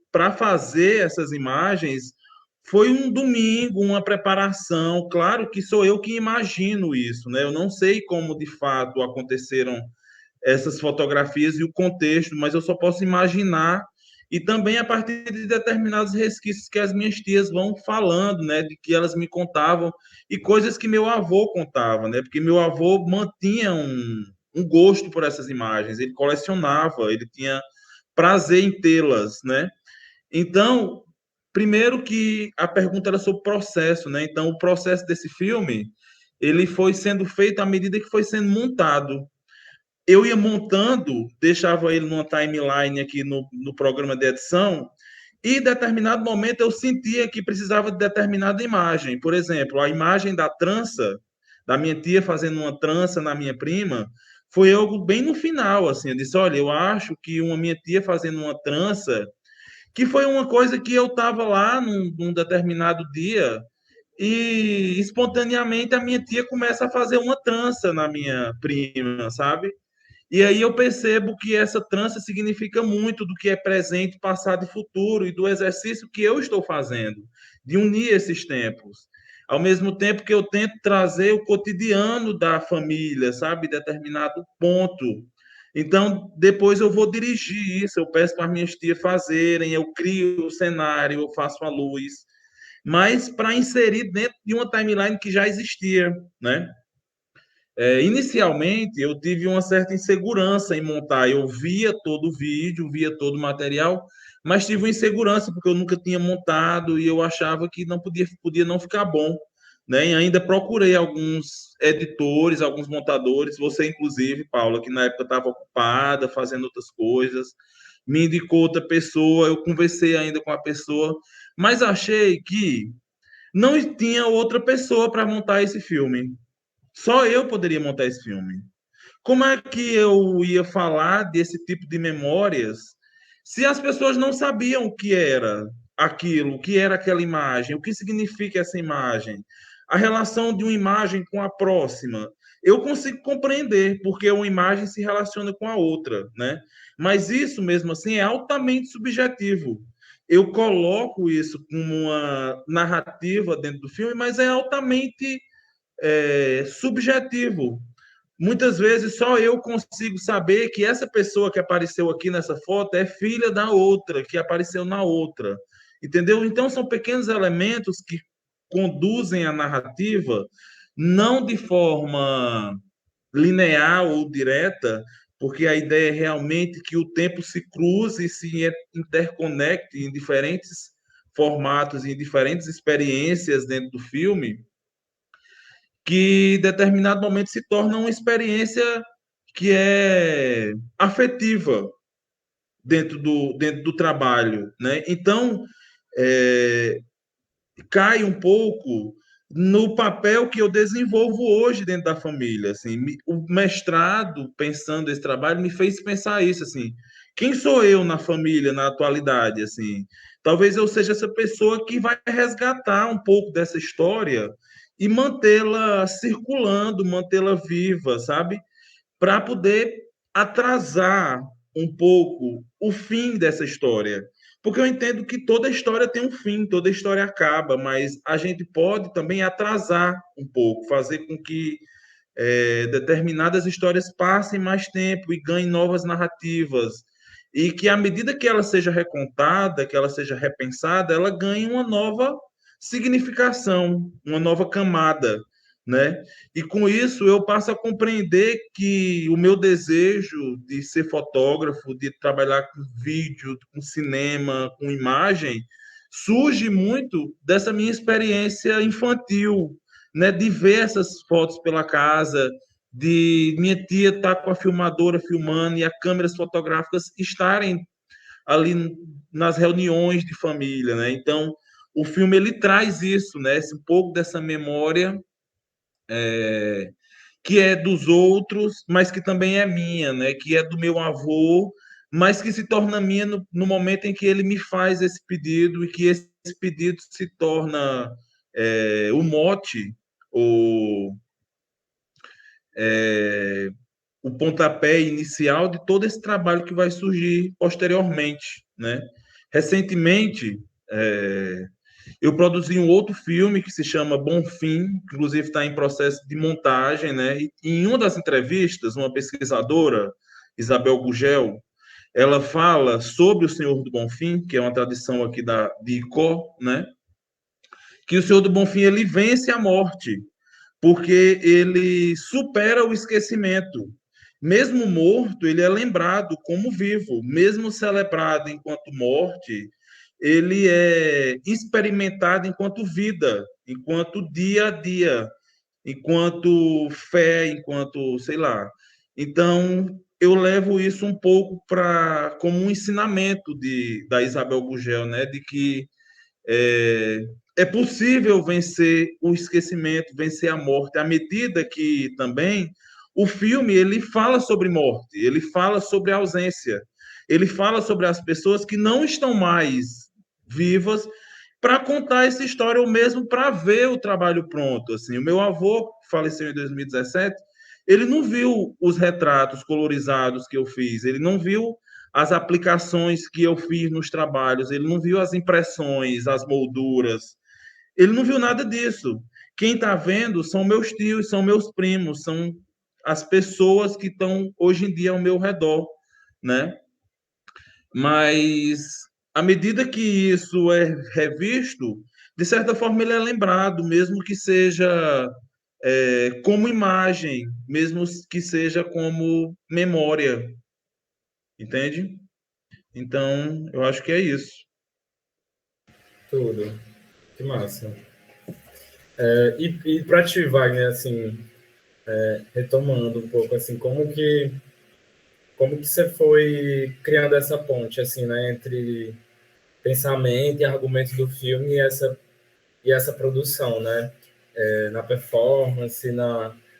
para fazer essas imagens, foi um domingo, uma preparação. Claro que sou eu que imagino isso, né? Eu não sei como de fato aconteceram essas fotografias e o contexto, mas eu só posso imaginar e também a partir de determinados resquícios que as minhas tias vão falando, né, de que elas me contavam e coisas que meu avô contava, né, porque meu avô mantinha um gosto por essas imagens, ele colecionava, ele tinha prazer em tê-las, né. Então, primeiro que a pergunta era sobre o processo, né, então o processo desse filme, ele foi sendo feito à medida que foi sendo montado, eu ia montando, deixava ele numa timeline aqui no programa de edição, e em determinado momento eu sentia que precisava de determinada imagem. Por exemplo, a imagem da trança, da minha tia fazendo uma trança na minha prima, foi algo bem no final, assim, eu disse, olha, eu acho que uma minha tia fazendo uma trança, que foi uma coisa que eu estava lá num determinado dia, e espontaneamente a minha tia começa a fazer uma trança na minha prima, sabe? E aí eu percebo que essa trança significa muito do que é presente, passado e futuro, e do exercício que eu estou fazendo, de unir esses tempos. Ao mesmo tempo que eu tento trazer o cotidiano da família, sabe, determinado ponto. Então, depois eu vou dirigir isso, eu peço para as minhas tias fazerem, eu crio o cenário, eu faço a luz, mas para inserir dentro de uma timeline que já existia, né? Inicialmente, eu tive uma certa insegurança em montar. Eu via todo o vídeo, via todo o material, mas tive uma insegurança porque eu nunca tinha montado e eu achava que não podia não ficar bom. Né? E ainda procurei alguns editores, alguns montadores, você inclusive, Paula, que na época estava ocupada, fazendo outras coisas, me indicou outra pessoa, eu conversei ainda com a pessoa, mas achei que não tinha outra pessoa para montar esse filme. Só eu poderia montar esse filme. Como é que eu ia falar desse tipo de memórias se as pessoas não sabiam o que era aquilo, o que era aquela imagem, o que significa essa imagem, a relação de uma imagem com a próxima? eu consigo compreender, porque uma imagem se relaciona com a outra, né? Mas isso, mesmo assim, é altamente subjetivo. Eu coloco isso como uma narrativa dentro do filme, mas é altamente subjetivo. Muitas vezes só eu consigo saber que essa pessoa que apareceu aqui nessa foto é filha da outra, que apareceu na outra. Entendeu? Então, são pequenos elementos que conduzem a narrativa, não de forma linear ou direta, porque a ideia é realmente que o tempo se cruze e se interconecte em diferentes formatos, em diferentes experiências dentro do filme, que em determinado momento se torna uma experiência que é afetiva dentro do trabalho, né? Então, é, cai um pouco no papel que eu desenvolvo hoje dentro da família, assim, o mestrado, pensando esse trabalho, me fez pensar isso, assim, quem sou eu na família, na atualidade, assim, talvez eu seja essa pessoa que vai resgatar um pouco dessa história e mantê-la circulando, mantê-la viva, sabe? Para poder atrasar um pouco o fim dessa história. Porque eu entendo que toda história tem um fim, toda história acaba, mas a gente pode também atrasar um pouco, fazer com que determinadas histórias passem mais tempo e ganhem novas narrativas. E que, à medida que ela seja recontada, que ela seja repensada, ela ganhe uma nova significação, uma nova camada, né? E com isso eu passo a compreender que o meu desejo de ser fotógrafo, de trabalhar com vídeo, com cinema, com imagem, surge muito dessa minha experiência infantil, né? De ver essas fotos pela casa, de minha tia estar com a filmadora filmando e as câmeras fotográficas estarem ali nas reuniões de família, né? Então, o filme ele traz isso, né? Um pouco dessa memória que é dos outros, mas que também é minha, né? Que é do meu avô, mas que se torna minha no momento em que ele me faz esse pedido e que esse pedido se torna o mote, o, o pontapé inicial de todo esse trabalho que vai surgir posteriormente, né? Recentemente, eu produzi um outro filme que se chama Bom Fim, que inclusive está em processo de montagem, né? E em uma das entrevistas, uma pesquisadora, Isabel Gugel, ela fala sobre o Senhor do Bonfim, que é uma tradição aqui de Icó, né? Que o Senhor do Bonfim ele vence a morte, porque ele supera o esquecimento. Mesmo morto, ele é lembrado como vivo. Mesmo celebrado enquanto morte, ele é experimentado enquanto vida, enquanto dia a dia, enquanto fé, enquanto, sei lá. Então, eu levo isso um pouco para como um ensinamento da Isabel Gugel, né, de que é, é possível vencer o esquecimento, vencer a morte, à medida que também o filme ele fala sobre morte, ele fala sobre ausência, ele fala sobre as pessoas que não estão mais vivas para contar essa história ou mesmo para ver o trabalho pronto. Assim, o meu avô faleceu em 2017, ele não viu os retratos colorizados que eu fiz, ele não viu as aplicações que eu fiz nos trabalhos, ele não viu as impressões, as molduras, ele não viu nada disso. Quem está vendo são meus tios, são meus primos, são as pessoas que estão hoje em dia ao meu redor, né? Mas à medida que isso é revisto, de certa forma ele é lembrado, mesmo que seja como imagem, mesmo que seja como memória, entende? Então, eu acho que é isso. Tudo. Que massa. E para ti, Wagner, assim, retomando um pouco, assim, como que você foi criando essa ponte, assim, né, entre pensamento e argumento do filme e essa produção, né, na performance,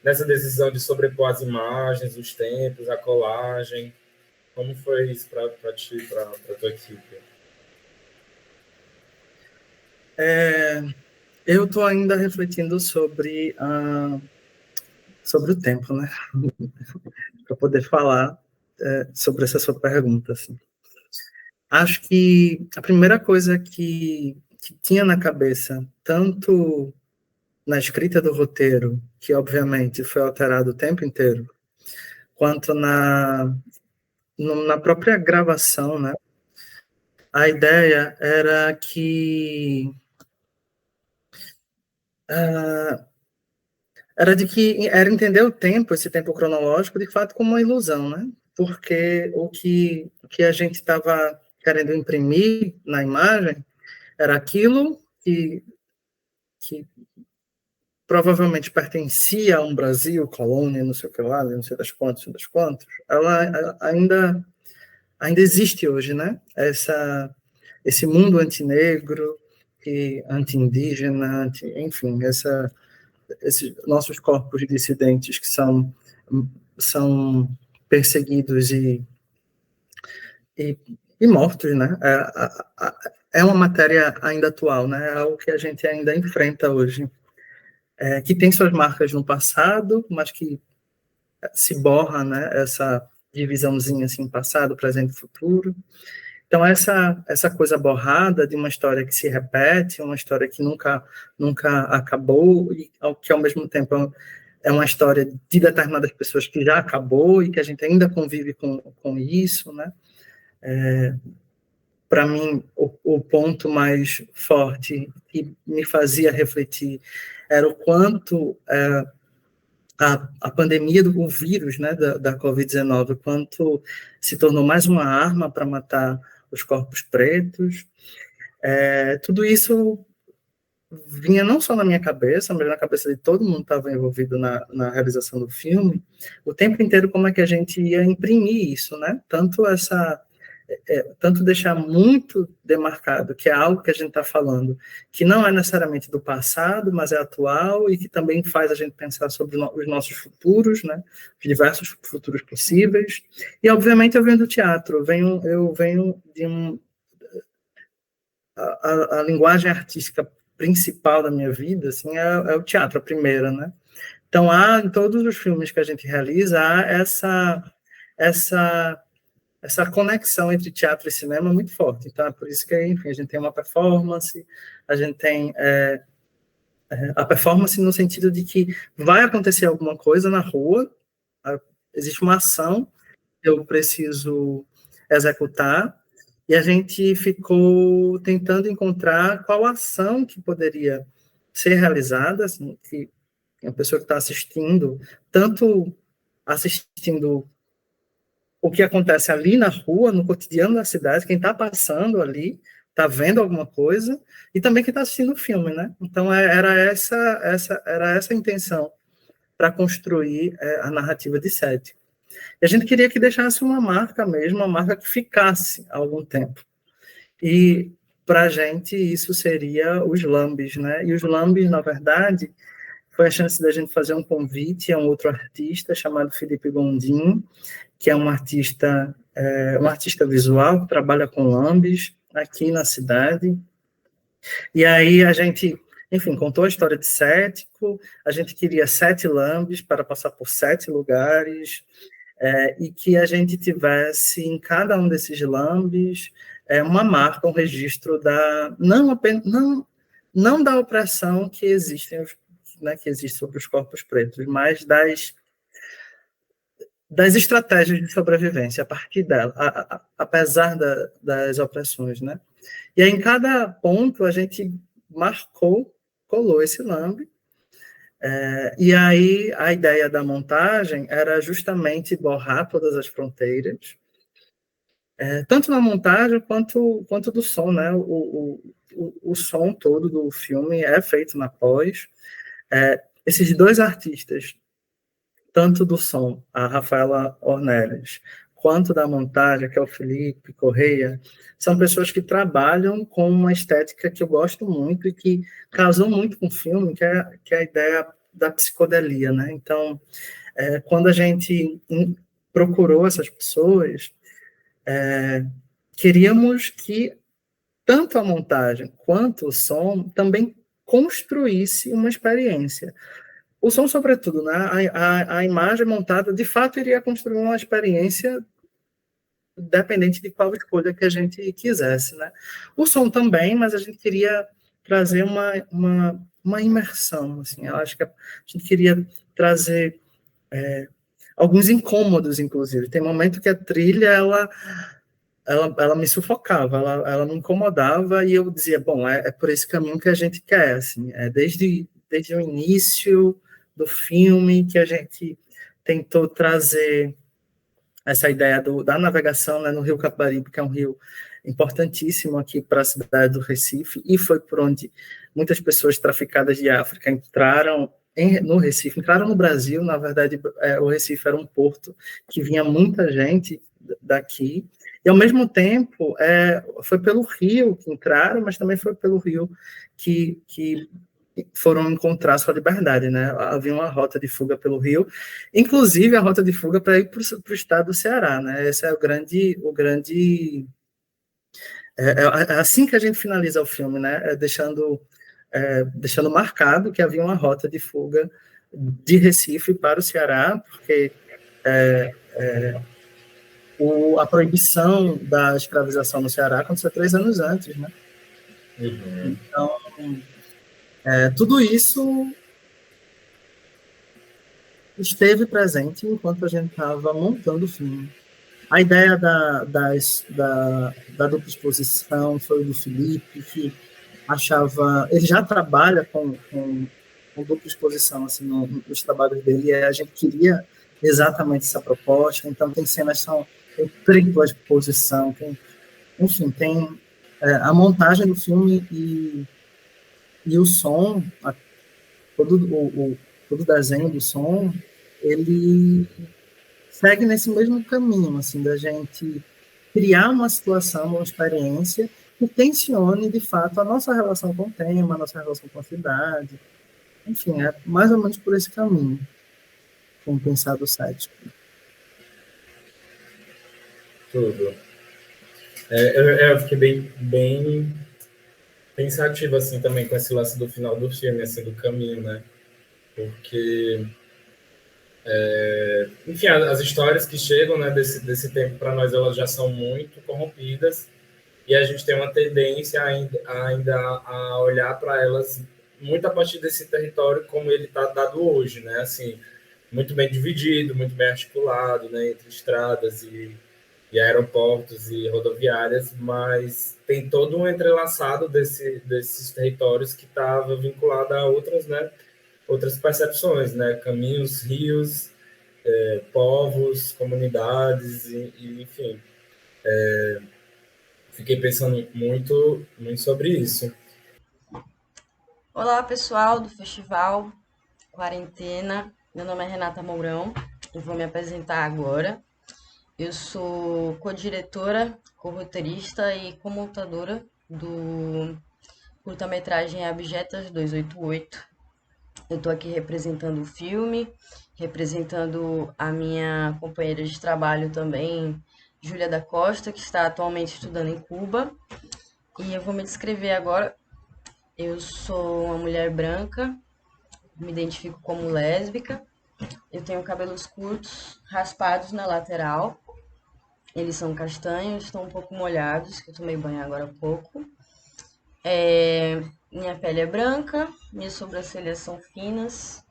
nessa decisão de sobrepor as imagens, os tempos, a colagem, como foi isso para ti, para tua equipe? Eu estou ainda refletindo sobre o tempo, né? Para poder falar sobre essa sua pergunta. Assim. Acho que a primeira coisa que tinha na cabeça, tanto na escrita do roteiro, que obviamente foi alterado o tempo inteiro, quanto na própria gravação, né? A ideia era que era entender o tempo, esse tempo cronológico, de fato, como uma ilusão, né? Porque o que a gente estava querendo imprimir na imagem era aquilo que provavelmente pertencia a um Brasil, colônia, não sei o que lá, não sei das quantas, ela ainda existe hoje, né? Esse mundo antinegro, anti-indígena, enfim, esses nossos corpos dissidentes que são perseguidos e mortos, né? É uma matéria ainda atual, né? É algo que a gente ainda enfrenta hoje, que tem suas marcas no passado, mas que se borra, né? Essa divisãozinha assim, passado, presente e futuro. Então, essa coisa borrada de uma história que se repete, uma história que nunca acabou, e que, ao mesmo tempo, é uma história de determinadas pessoas que já acabou e que a gente ainda convive com isso, né? Para mim, o ponto mais forte que me fazia refletir era o quanto a pandemia do vírus, né, da Covid-19, quanto se tornou mais uma arma para matar os corpos pretos. Tudo isso vinha não só na minha cabeça, mas na cabeça de todo mundo que estava envolvido na realização do filme, o tempo inteiro como é que a gente ia imprimir isso, né? Tanto deixar muito demarcado que é algo que a gente está falando, que não é necessariamente do passado, mas é atual e que também faz a gente pensar sobre os nossos futuros, né? Os diversos futuros possíveis. E, obviamente, eu venho do teatro, eu venho de a linguagem artística principal da minha vida, assim, é o teatro, a primeira, né? Então, em todos os filmes que a gente realiza, há essa conexão entre teatro e cinema muito forte. Então, é por isso que, enfim, a gente tem uma performance, a gente tem a performance no sentido de que vai acontecer alguma coisa na rua, existe uma ação que eu preciso executar, e a gente ficou tentando encontrar qual ação que poderia ser realizada, assim, que a pessoa que está assistindo, tanto assistindo o que acontece ali na rua, no cotidiano da cidade, quem está passando ali, está vendo alguma coisa, e também quem está assistindo o filme, né? Então, era essa a intenção para construir a narrativa de Sete. E a gente queria que deixasse uma marca mesmo, uma marca que ficasse há algum tempo. E, para a gente, isso seria os Lambis, né? E os Lambis, na verdade, foi a chance da gente fazer um convite a um outro artista chamado Felipe Gondim, que é um artista visual, que trabalha com lambis aqui na cidade. E aí a gente, enfim, contou a história de Cético, a gente queria 7 lambis para passar por 7 lugares, e que a gente tivesse em cada um desses lambis uma marca, um registro não da opressão que existe sobre os corpos pretos, mas das estratégias de sobrevivência a partir dela, apesar das opressões, né? E aí, em cada ponto, a gente colou esse lambe, e aí a ideia da montagem era justamente borrar todas as fronteiras, tanto na montagem quanto do som, né? O som todo do filme é feito na pós. Esses 2 artistas, tanto do som, a Rafaela Ornelas, quanto da montagem, que é o Felipe Correia, são pessoas que trabalham com uma estética que eu gosto muito e que casou muito com o filme, que é a ideia da psicodelia, né? Então, quando a gente procurou essas pessoas, queríamos que tanto a montagem quanto o som também construísse uma experiência. o som, sobretudo, né? A imagem montada, de fato, iria construir uma experiência dependente de qual escolha que a gente quisesse, né? O som também, mas a gente queria trazer uma imersão, assim. Eu acho que a gente queria trazer alguns incômodos, inclusive. Tem momento que a trilha, ela me sufocava, ela me incomodava, e eu dizia, bom, é por esse caminho que a gente quer, assim, desde o início do filme que a gente tentou trazer essa ideia da navegação, né, no Rio Capibaribe, que é um rio importantíssimo aqui para a cidade do Recife, e foi por onde muitas pessoas traficadas de África entraram no Recife, entraram no Brasil. Na verdade, o Recife era um porto que vinha muita gente daqui, e ao mesmo tempo foi pelo rio que entraram, mas também foi pelo rio que foram encontrar sua liberdade, né? Havia uma rota de fuga pelo rio, inclusive a rota de fuga para ir para o estado do Ceará, né? Esse é é assim que a gente finaliza o filme, né? Deixando marcado que havia uma rota de fuga de Recife para o Ceará, porque a proibição da escravização no Ceará aconteceu 3 anos antes, né? Uhum. Então, tudo isso esteve presente enquanto a gente estava montando o filme. A ideia da dupla exposição foi do Felipe, que achava... Ele já trabalha com dupla exposição assim, nos trabalhos dele, e a gente queria exatamente essa proposta. Então, tem cenas tem tripla exposição, enfim, tem a montagem do filme e o som, todo o desenho do som, ele segue nesse mesmo caminho, assim, da gente criar uma situação, uma experiência que tensione, de fato, a nossa relação com o tema, a nossa relação com a cidade. Enfim, é mais ou menos por esse caminho, como pensar do site. Tudo. Eu fiquei bem pensativo, assim, também com esse lance do final do filme, assim, do caminho, né? Porque... enfim, as histórias que chegam, né, desse tempo para nós, elas já são muito corrompidas, e a gente tem uma tendência ainda a olhar para elas muito a partir desse território como ele está dado hoje, né, assim, muito bem dividido, muito bem articulado, né, entre estradas e aeroportos e rodoviárias, mas tem todo um entrelaçado desses territórios que estava vinculado a outras, né, outras percepções, né, caminhos, rios, povos, comunidades, enfim. Fiquei pensando muito sobre isso. Olá, pessoal do Festival Quarentena. Meu nome é Renata Mourão e vou me apresentar agora. Eu sou co-diretora, co-roteirista e co-montadora do curta-metragem Abjetas 288. Eu estou aqui representando o filme, representando a minha companheira de trabalho também, Júlia da Costa, que está atualmente estudando em Cuba. E eu vou me descrever agora. Eu sou uma mulher branca, me identifico como lésbica. Eu tenho cabelos curtos, raspados na lateral. Eles são castanhos, estão um pouco molhados, que eu tomei banho agora há pouco. Minha pele é branca, minhas sobrancelhas são finas,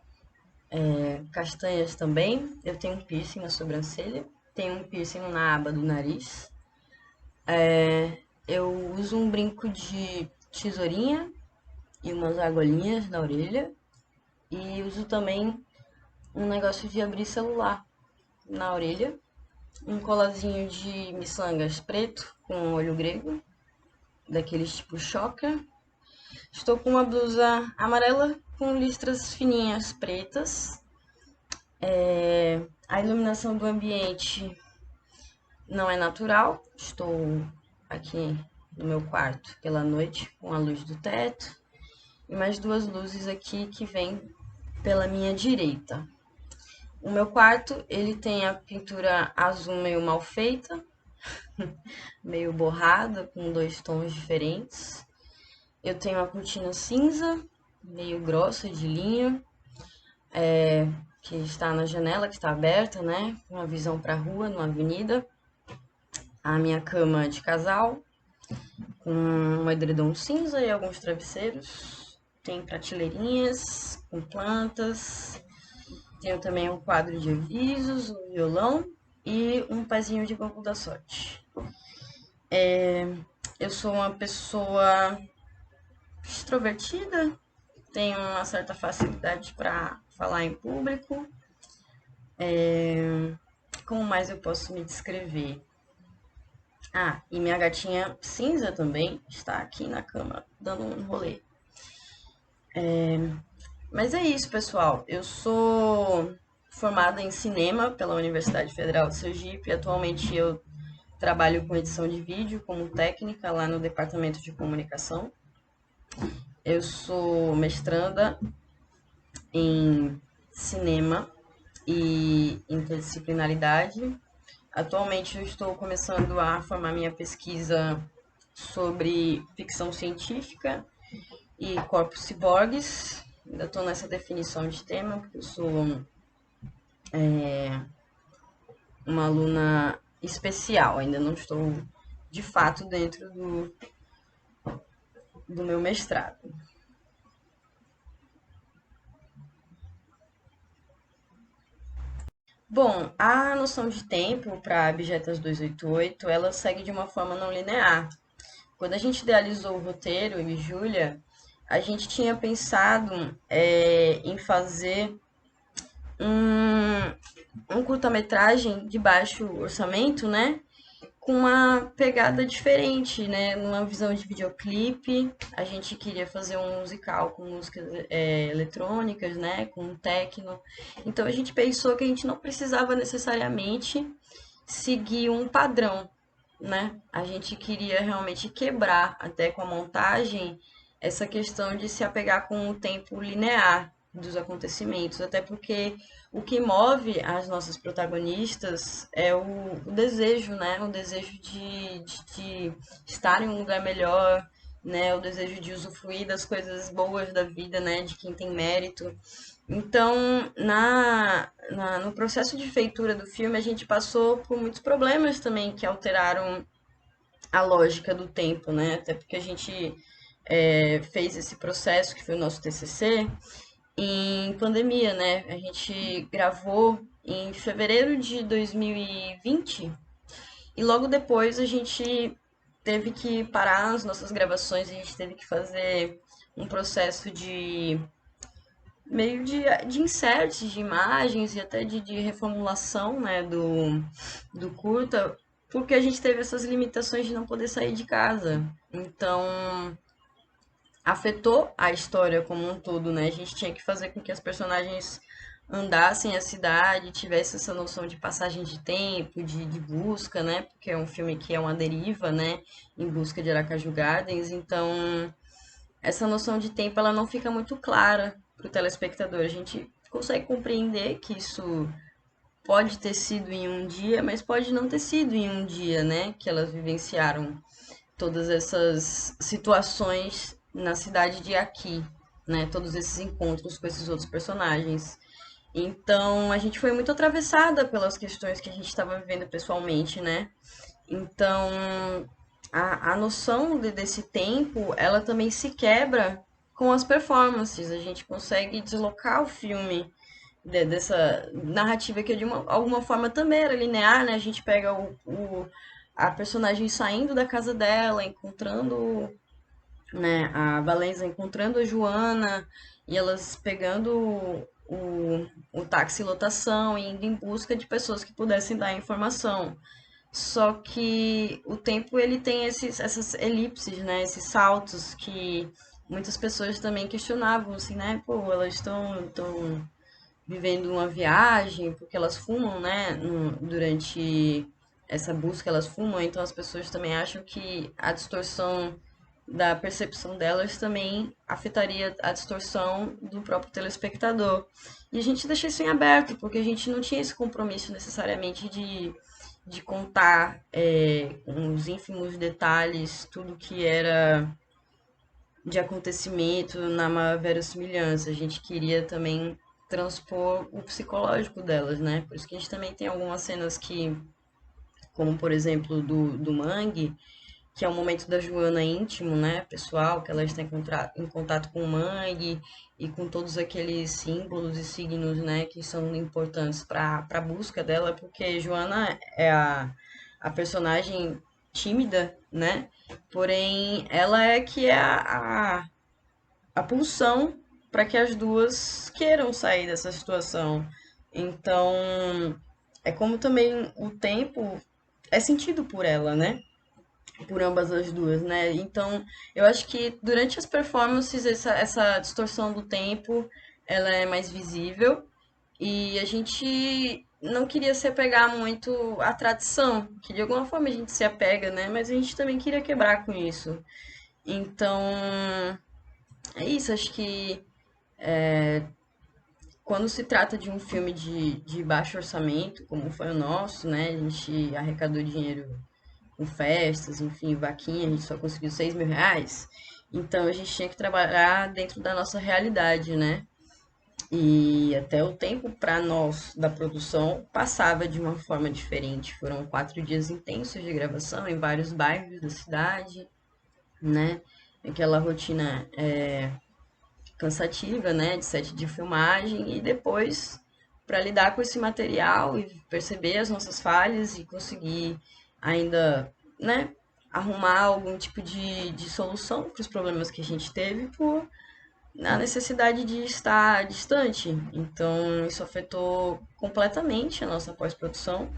castanhas também. Eu tenho um piercing na sobrancelha, tenho um piercing na aba do nariz. Eu uso um brinco de tesourinha e umas argolinhas na orelha. E uso também um negócio de abrir celular na orelha. Um colazinho de miçangas preto com olho grego, daqueles tipo choker. Estou com uma blusa amarela com listras fininhas pretas. A iluminação do ambiente não é natural. Estou aqui no meu quarto pela noite com a luz do teto e mais 2 luzes aqui que vêm pela minha direita. O meu quarto, ele tem a pintura azul meio mal feita, meio borrada, com 2 tons diferentes. Eu tenho a cortina cinza, meio grossa de linho. que está na janela, que está aberta, né? Uma visão para a rua, numa avenida. A minha cama de casal, com um edredom cinza e alguns travesseiros. Tem prateleirinhas com plantas. Tenho também um quadro de avisos, um violão e um pezinho de bambu da sorte. Eu sou uma pessoa extrovertida, tenho uma certa facilidade para falar em público. Como mais eu posso me descrever? E minha gatinha cinza também está aqui na cama, dando um rolê. Mas é isso, pessoal. Eu sou formada em cinema pela Universidade Federal de Sergipe. Atualmente eu trabalho com edição de vídeo como técnica lá no Departamento de Comunicação. Eu sou mestranda em cinema e interdisciplinaridade. Atualmente eu estou começando a formar minha pesquisa sobre ficção científica e corpos ciborgues. Ainda estou nessa definição de tema, porque eu sou uma aluna especial, ainda não estou de fato dentro do meu mestrado. Bom, a noção de tempo para Abjetas 288, ela segue de uma forma não linear. Quando a gente idealizou o roteiro, eu e Júlia, a gente tinha pensado em fazer um curta-metragem de baixo orçamento, né? Com uma pegada diferente, né? Numa visão de videoclipe, a gente queria fazer um musical com músicas eletrônicas, né? Com techno. Então a gente pensou que a gente não precisava necessariamente seguir um padrão, né? A gente queria realmente quebrar, até com a montagem, essa questão de se apegar com o tempo linear dos acontecimentos, até porque o que move as nossas protagonistas é o desejo, né? O desejo de estar em um lugar melhor, né? O desejo de usufruir das coisas boas da vida, né? De quem tem mérito. Então, no processo de feitura do filme, a gente passou por muitos problemas também que alteraram a lógica do tempo, né? Até porque a gente fez esse processo, que foi o nosso TCC, em pandemia, né? A gente gravou em fevereiro de 2020 e logo depois a gente teve que parar as nossas gravações, a gente teve que fazer um processo de meio de inserts de imagens e até de reformulação, né, do curta, porque a gente teve essas limitações de não poder sair de casa. Então, afetou a história como um todo, né? A gente tinha que fazer com que as personagens andassem a cidade, tivesse essa noção de passagem de tempo, de busca, né? Porque é um filme que é uma deriva, né? Em busca de Aracaju Gardens. Então, essa noção de tempo, ela não fica muito clara para o telespectador. A gente consegue compreender que isso pode ter sido em um dia, mas pode não ter sido em um dia, né? Que elas vivenciaram todas essas situações na cidade de Aqui, né? Todos esses encontros com esses outros personagens. Então, a gente foi muito atravessada pelas questões que a gente estava vivendo pessoalmente, né? Então, a noção desse tempo, ela também se quebra com as performances. A gente consegue deslocar o filme dessa narrativa que de alguma forma também era linear, né? A gente pega a personagem saindo da casa dela, encontrando, né, a Valença encontrando a Joana, e elas pegando o táxi lotação e indo em busca de pessoas que pudessem dar informação. Só que o tempo ele tem essas elipses, né, esses saltos que muitas pessoas também questionavam, assim, né, pô, elas estão vivendo uma viagem, porque elas fumam, né, durante essa busca elas fumam, então as pessoas também acham que a distorção da percepção delas também afetaria a distorção do próprio telespectador. E a gente deixa isso em aberto, porque a gente não tinha esse compromisso necessariamente de contar com os ínfimos detalhes tudo que era de acontecimento na verossimilhança. A gente queria também transpor o psicológico delas, né? Por isso que a gente também tem algumas cenas que, como por exemplo do Mangue, que é o momento da Joana íntimo, né, pessoal, que ela está em contato com o Mangue e com todos aqueles símbolos e signos, né, que são importantes para a busca dela, porque Joana é a personagem tímida, né, porém ela é que é a pulsão para que as duas queiram sair dessa situação. Então, é como também o tempo é sentido por ela, né? Por ambas as duas, né? Então, eu acho que durante as performances essa distorção do tempo, ela é mais visível e a gente não queria se apegar muito à tradição, que de alguma forma a gente se apega, né? Mas a gente também queria quebrar com isso. Então, é isso, acho que quando se trata de um filme de baixo orçamento, como foi o nosso, né? A gente arrecadou dinheiro com festas, enfim, vaquinha, a gente só conseguiu R$ 6.000. Então a gente tinha que trabalhar dentro da nossa realidade, né? E até o tempo para nós da produção passava de uma forma diferente. Foram 4 dias intensos de gravação em vários bairros da cidade, né? Aquela rotina cansativa, né? De set de filmagem e depois para lidar com esse material e perceber as nossas falhas e conseguir ainda, né, arrumar algum tipo de solução para os problemas que a gente teve por na necessidade de estar distante. Então, isso afetou completamente a nossa pós-produção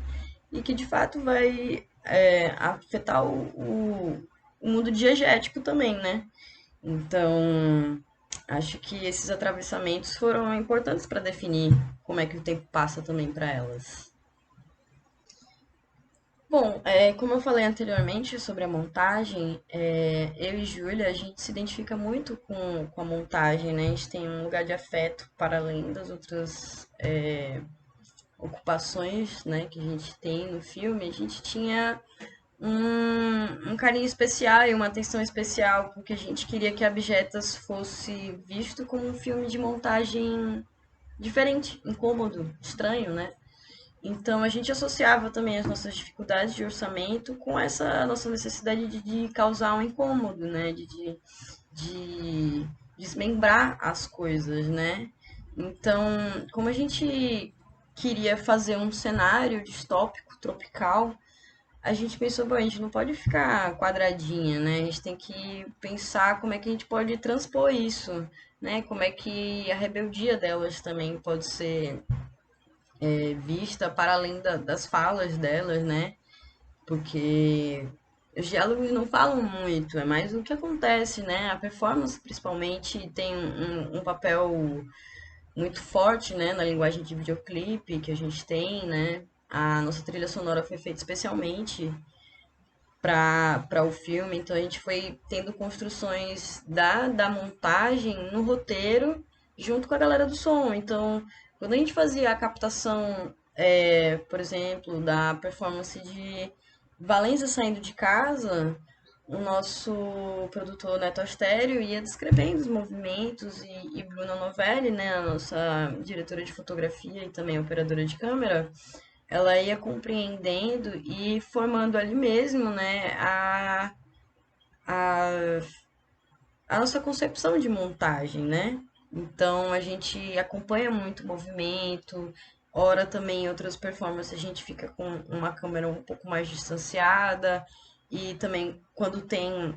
e que de fato vai afetar o mundo diegético também, né? Então, acho que esses atravessamentos foram importantes para definir como é que o tempo passa também para elas. Bom, como eu falei anteriormente sobre a montagem, eu e Júlia, a gente se identifica muito com a montagem, né? A gente tem um lugar de afeto para além das outras ocupações, né, que a gente tem no filme. A gente tinha um carinho especial e uma atenção especial, porque a gente queria que Abjetas fosse visto como um filme de montagem diferente, incômodo, estranho, né? Então a gente associava também as nossas dificuldades de orçamento com essa nossa necessidade de causar um incômodo, né? De desmembrar as coisas, né? Então, como a gente queria fazer um cenário distópico, tropical, a gente pensou, bom, a gente não pode ficar quadradinha, né? A gente tem que pensar como é que a gente pode transpor isso, né? Como é que a rebeldia delas também pode ser vista para além das falas delas, né? Porque os diálogos não falam muito, é mais o que acontece, né? A performance, principalmente, tem um papel muito forte, né, na linguagem de videoclipe que a gente tem, né? A nossa trilha sonora foi feita especialmente para o filme, então a gente foi tendo construções da montagem no roteiro junto com a galera do som. Então, quando a gente fazia a captação, por exemplo, da performance de Valença saindo de casa, o nosso produtor Neto Astério ia descrevendo os movimentos e Bruna Novelli, né, a nossa diretora de fotografia e também operadora de câmera, ela ia compreendendo e formando ali mesmo, né, a, a nossa concepção de montagem, né? Então a gente acompanha muito o movimento, ora também em outras performances a gente fica com uma câmera um pouco mais distanciada e também quando tem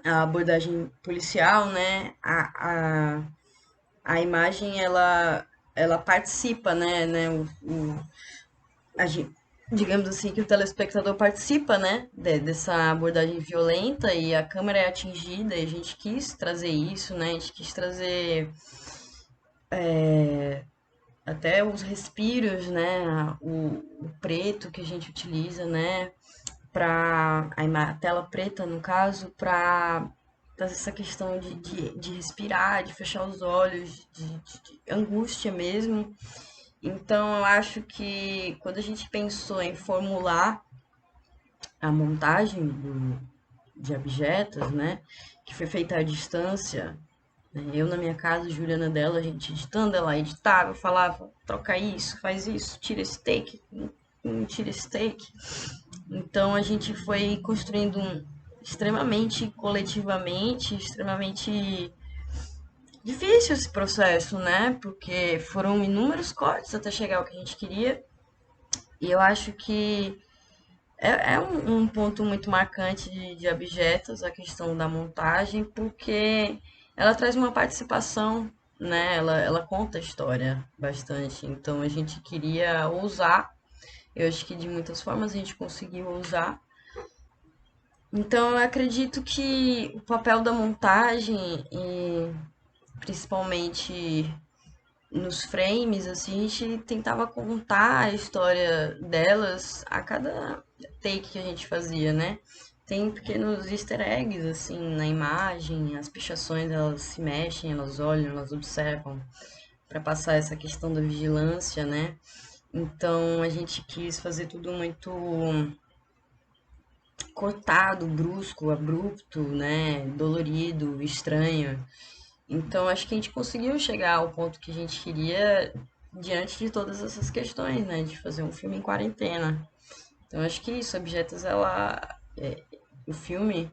a abordagem policial, né, a imagem ela participa, né, digamos assim, que o telespectador participa, né, dessa abordagem violenta e a câmera é atingida e a gente quis trazer isso, né, a gente quis trazer até os respiros, né, o preto que a gente utiliza, né, para a tela preta, no caso, para essa questão de respirar, de fechar os olhos, de angústia mesmo. Então, eu acho que quando a gente pensou em formular a montagem de Abjetas, né, que foi feita à distância, Eu na minha casa, Juliana dela, a gente editando, ela editava, falava, troca isso, faz isso, tira esse take, não tira esse take. Então a gente foi construindo extremamente coletivamente, extremamente difícil esse processo, né? Porque foram inúmeros cortes até chegar ao que a gente queria. E eu acho que é um ponto muito marcante de Objetos, a questão da montagem, porque ela traz uma participação, né? Ela conta a história bastante. Então a gente queria ousar. Eu acho que de muitas formas a gente conseguiu ousar. Então eu acredito que o papel da montagem, e principalmente nos frames, assim, a gente tentava contar a história delas a cada take que a gente fazia, né? Tem pequenos easter eggs, assim, na imagem, as pichações, elas se mexem, elas olham, elas observam, para passar essa questão da vigilância, né? Então a gente quis fazer tudo muito cortado, brusco, abrupto, né? Dolorido, estranho. Então, acho que a gente conseguiu chegar ao ponto que a gente queria diante de todas essas questões, né? De fazer um filme em quarentena. Então, acho que isso, Objetos, o filme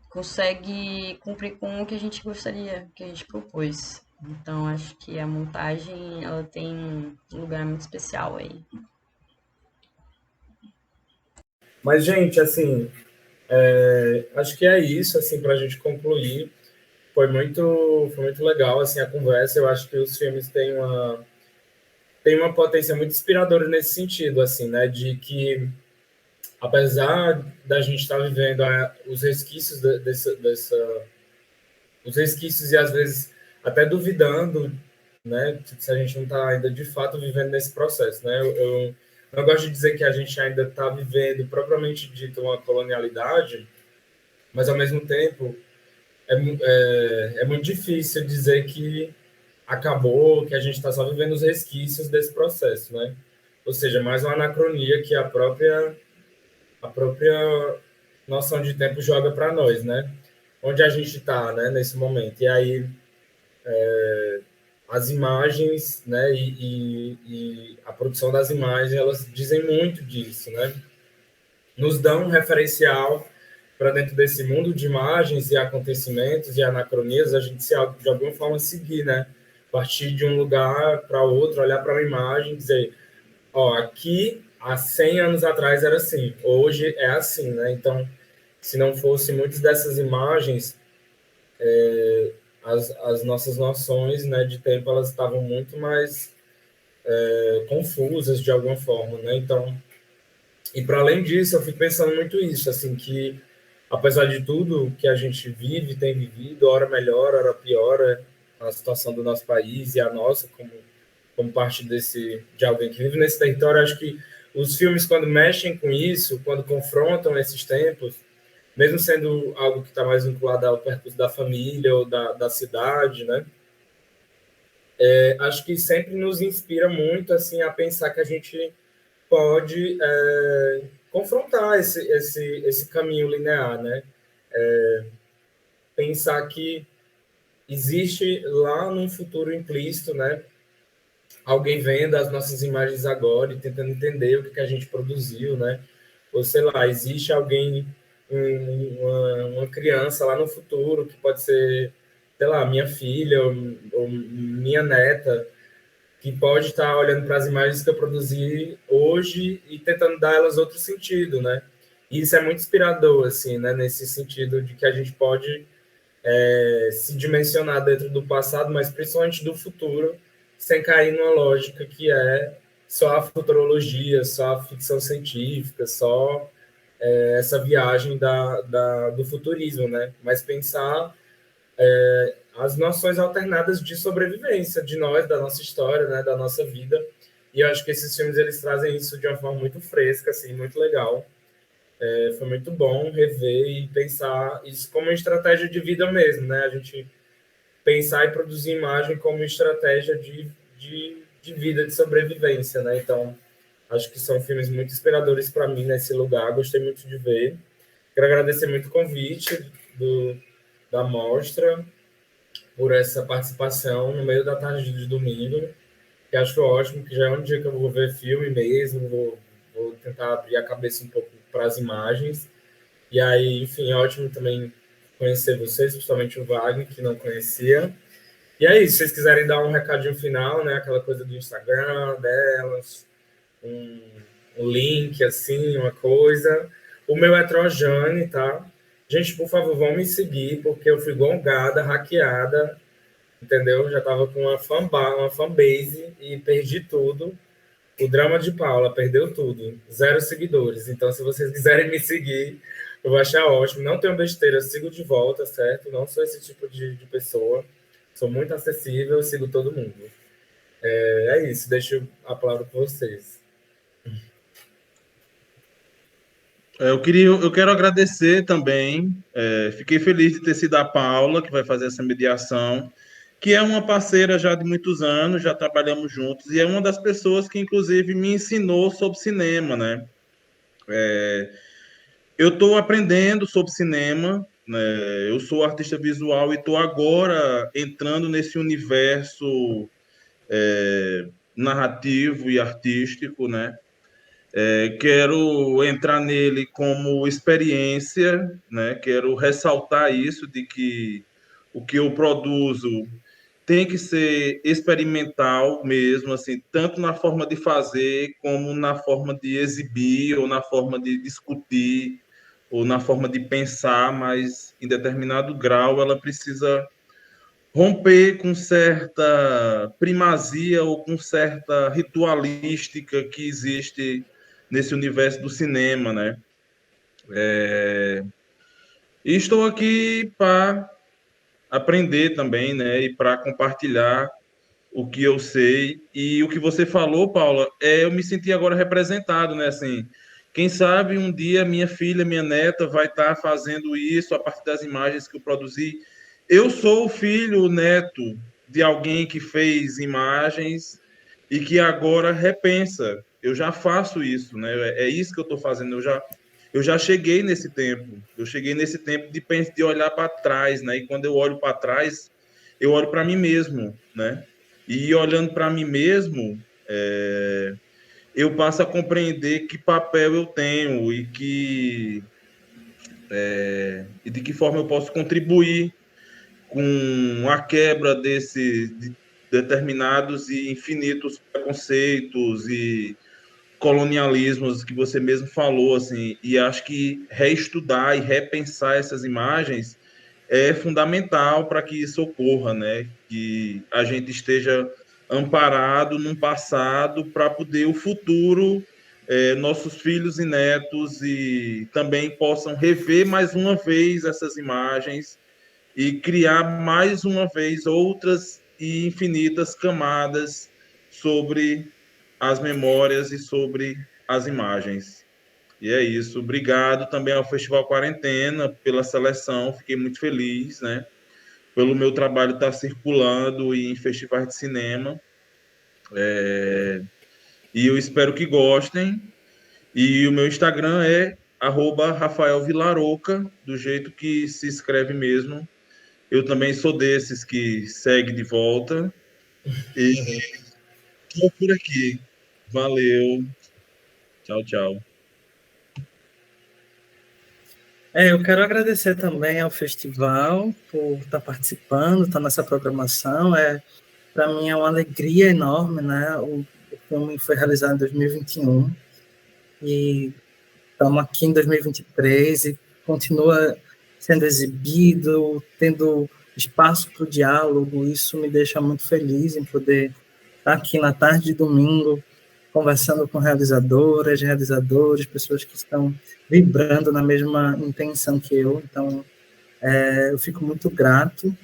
consegue cumprir com o que a gente gostaria, que a gente propôs. Então, acho que a montagem, ela tem um lugar muito especial aí. Mas, gente, assim, acho que é isso, assim, para a gente concluir. Foi muito legal, assim, a conversa. Eu acho que os filmes têm uma potência muito inspiradora nesse sentido, assim, né? De que, apesar da gente estar vivendo os resquícios os resquícios e, às vezes, até duvidando, né? Se a gente não está ainda, de fato, vivendo nesse processo, né? Eu não gosto de dizer que a gente ainda está vivendo, propriamente dito, uma colonialidade, mas, ao mesmo tempo, é muito difícil dizer que acabou, que a gente está só vivendo os resquícios desse processo, né? Ou seja, mais uma anacronia que a própria noção de tempo joga para nós, né? Onde a gente está, né, nesse momento. E aí as imagens, né, e a produção das imagens, elas dizem muito disso, né? Nos dão um referencial para dentro desse mundo de imagens e acontecimentos e anacronias, a gente se, de alguma forma seguir, né? Partir de um lugar para outro, olhar para uma imagem e dizer, ó, aqui há 100 anos atrás era assim, hoje é assim, né? Então, se não fosse muitas dessas imagens, as nossas noções, né, de tempo, elas estavam muito mais confusas de alguma forma, né? Então, e para além disso, eu fico pensando muito isso, assim, que apesar de tudo que a gente vive, tem vivido, hora melhor, hora pior, a situação do nosso país e a nossa como parte de alguém que vive nesse território, acho que os filmes, quando mexem com isso, quando confrontam esses tempos, mesmo sendo algo que está mais vinculado ao percurso da família ou da cidade, né? Acho que sempre nos inspira muito assim a pensar que a gente pode confrontar esse caminho linear, né? Pensar que existe lá num futuro implícito, né? Alguém vendo as nossas imagens agora e tentando entender o que a gente produziu, né? Ou sei lá, existe alguém, uma criança lá no futuro que pode ser, sei lá, minha filha ou minha neta, que pode estar olhando para as imagens que eu produzi hoje e tentando dar elas outro sentido, né? E isso é muito inspirador, assim, né? Nesse sentido de que a gente pode se dimensionar dentro do passado, mas principalmente do futuro, sem cair numa lógica que é só a futurologia, só a ficção científica, só essa viagem do futurismo, né? Mas pensar as noções alternadas de sobrevivência de nós, da nossa história, né? Da nossa vida. E eu acho que esses filmes eles trazem isso de uma forma muito fresca, assim, muito legal. Foi muito bom rever e pensar isso como uma estratégia de vida mesmo, né? A gente pensar e produzir imagem como estratégia de vida, de sobrevivência, né? Então, acho que são filmes muito inspiradores para mim nesse lugar, gostei muito de ver. Quero agradecer muito o convite da mostra, por essa participação no meio da tarde de domingo, que acho ótimo, que já é um dia que eu vou ver filme mesmo, vou tentar abrir a cabeça um pouco para as imagens. E aí, enfim, é ótimo também conhecer vocês, principalmente o Wagner, que não conhecia. E é isso, se vocês quiserem dar um recadinho final, né? Aquela coisa do Instagram delas, um link, assim, uma coisa. O meu é Trojane, tá? Gente, por favor, vão me seguir, porque eu fui gongada, hackeada, entendeu? Já tava com uma fanbase e perdi tudo. O drama de Paula perdeu tudo. 0 seguidores. Então, se vocês quiserem me seguir, eu vou achar ótimo. Não tenho besteira, sigo de volta, certo? Não sou esse tipo de pessoa. Sou muito acessível, sigo todo mundo. É isso, deixo a palavra com vocês. Eu quero agradecer também. Fiquei feliz de ter sido a Paula, que vai fazer essa mediação, que é uma parceira já de muitos anos, já trabalhamos juntos, e é uma das pessoas que, inclusive, me ensinou sobre cinema, né? Eu estou aprendendo sobre cinema, né? Eu sou artista visual e estou agora entrando nesse universo narrativo e artístico, né? Quero entrar nele como experiência, né? Quero ressaltar isso de que o que eu produzo tem que ser experimental mesmo, assim, tanto na forma de fazer como na forma de exibir ou na forma de discutir ou na forma de pensar, mas em determinado grau ela precisa romper com certa primazia ou com certa ritualística que existe nesse universo do cinema, né? E estou aqui para aprender também, né? E para compartilhar o que eu sei. E o que você falou, Paula, eu me senti agora representado, né? Assim, quem sabe um dia minha filha, minha neta vai estar fazendo isso a partir das imagens que eu produzi. Eu sou o filho, o neto de alguém que fez imagens e que agora repensa. Eu já faço isso, né? É isso que eu estou fazendo. Eu já cheguei nesse tempo. Eu cheguei nesse tempo de olhar para trás, né? E quando eu olho para trás, eu olho para mim mesmo, né? E olhando para mim mesmo, eu passo a compreender que papel eu tenho e de que forma eu posso contribuir com a quebra de determinados e infinitos preconceitos e colonialismos que você mesmo falou, assim, e acho que reestudar e repensar essas imagens é fundamental para que isso ocorra, né? Que a gente esteja amparado num passado para poder o futuro, nossos filhos e netos, e também possam rever mais uma vez essas imagens e criar mais uma vez outras e infinitas camadas sobre as memórias e sobre as imagens. E é isso. Obrigado também ao Festival Quarentena pela seleção. Fiquei muito feliz, né? Pelo meu trabalho estar circulando em festivais de cinema. E eu espero que gostem. E o meu Instagram é @RafaelVilaroca, do jeito que se escreve mesmo. Eu também sou desses que segue de volta. E estou por aqui. Valeu. Tchau, tchau. Eu quero agradecer também ao festival por estar participando, estar nessa programação. Para mim é uma alegria enorme, né? O filme foi realizado em 2021 e estamos aqui em 2023 e continua sendo exibido, tendo espaço para o diálogo. Isso me deixa muito feliz em poder estar aqui na tarde de domingo, conversando com realizadoras, realizadores, pessoas que estão vibrando na mesma intenção que eu. Então, eu fico muito grato.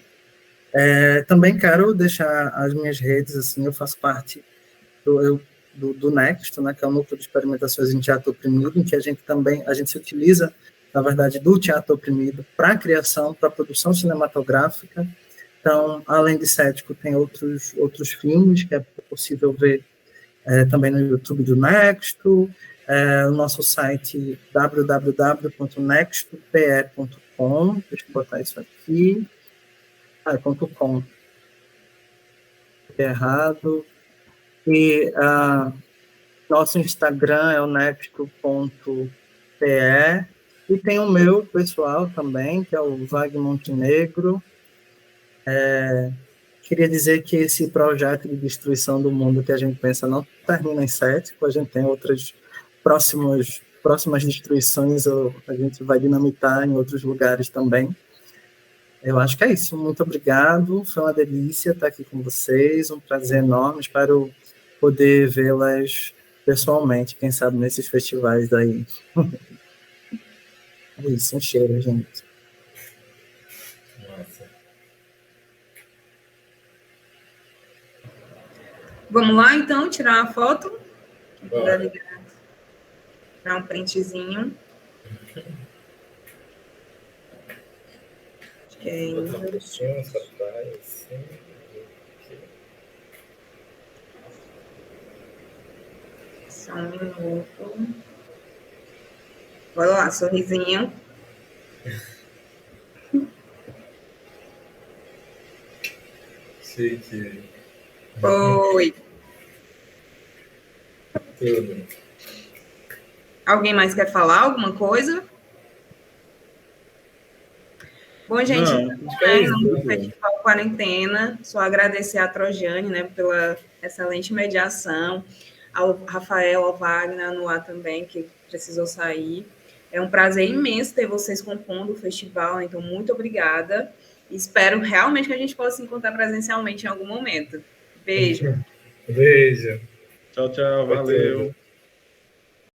Também quero deixar as minhas redes, assim, eu faço parte do Next, né, que é o Núcleo de Experimentações em Teatro Oprimido, em que a gente se utiliza, na verdade, do teatro oprimido para a criação, para a produção cinematográfica. Então, além de Cético, tem outros filmes que é possível ver também no YouTube do Nexto, o nosso site www.nextpe.com, deixa eu botar isso aqui. .com. Errado. E nosso Instagram é o nepico.pe. E tem o meu pessoal também, que é o Wagner Montenegro. Queria dizer que esse projeto de destruição do mundo que a gente pensa não termina em Cético, a gente tem outras próximas destruições, ou a gente vai dinamitar em outros lugares também. Eu acho que é isso. Muito obrigado. Foi uma delícia estar aqui com vocês. Um prazer enorme. Espero poder vê-las pessoalmente, quem sabe nesses festivais daí. É isso. Um cheiro, gente. Nossa. Vamos lá, então, tirar uma foto? Bora. Dar um printzinho. Botar um textinho, só vai assim. Só um minuto. Bora lá, sorrisinho. Chique. Oi. Tudo. Alguém mais quer falar alguma coisa? Bom, gente, no Festival Quarentena, só agradecer a Trojane, né, pela excelente mediação, ao Rafael, ao Wagner, no ar também, que precisou sair. É um prazer imenso ter vocês compondo o festival, então muito obrigada. Espero realmente que a gente possa se encontrar presencialmente em algum momento. Beijo. Beijo. Tchau, tchau. Valeu.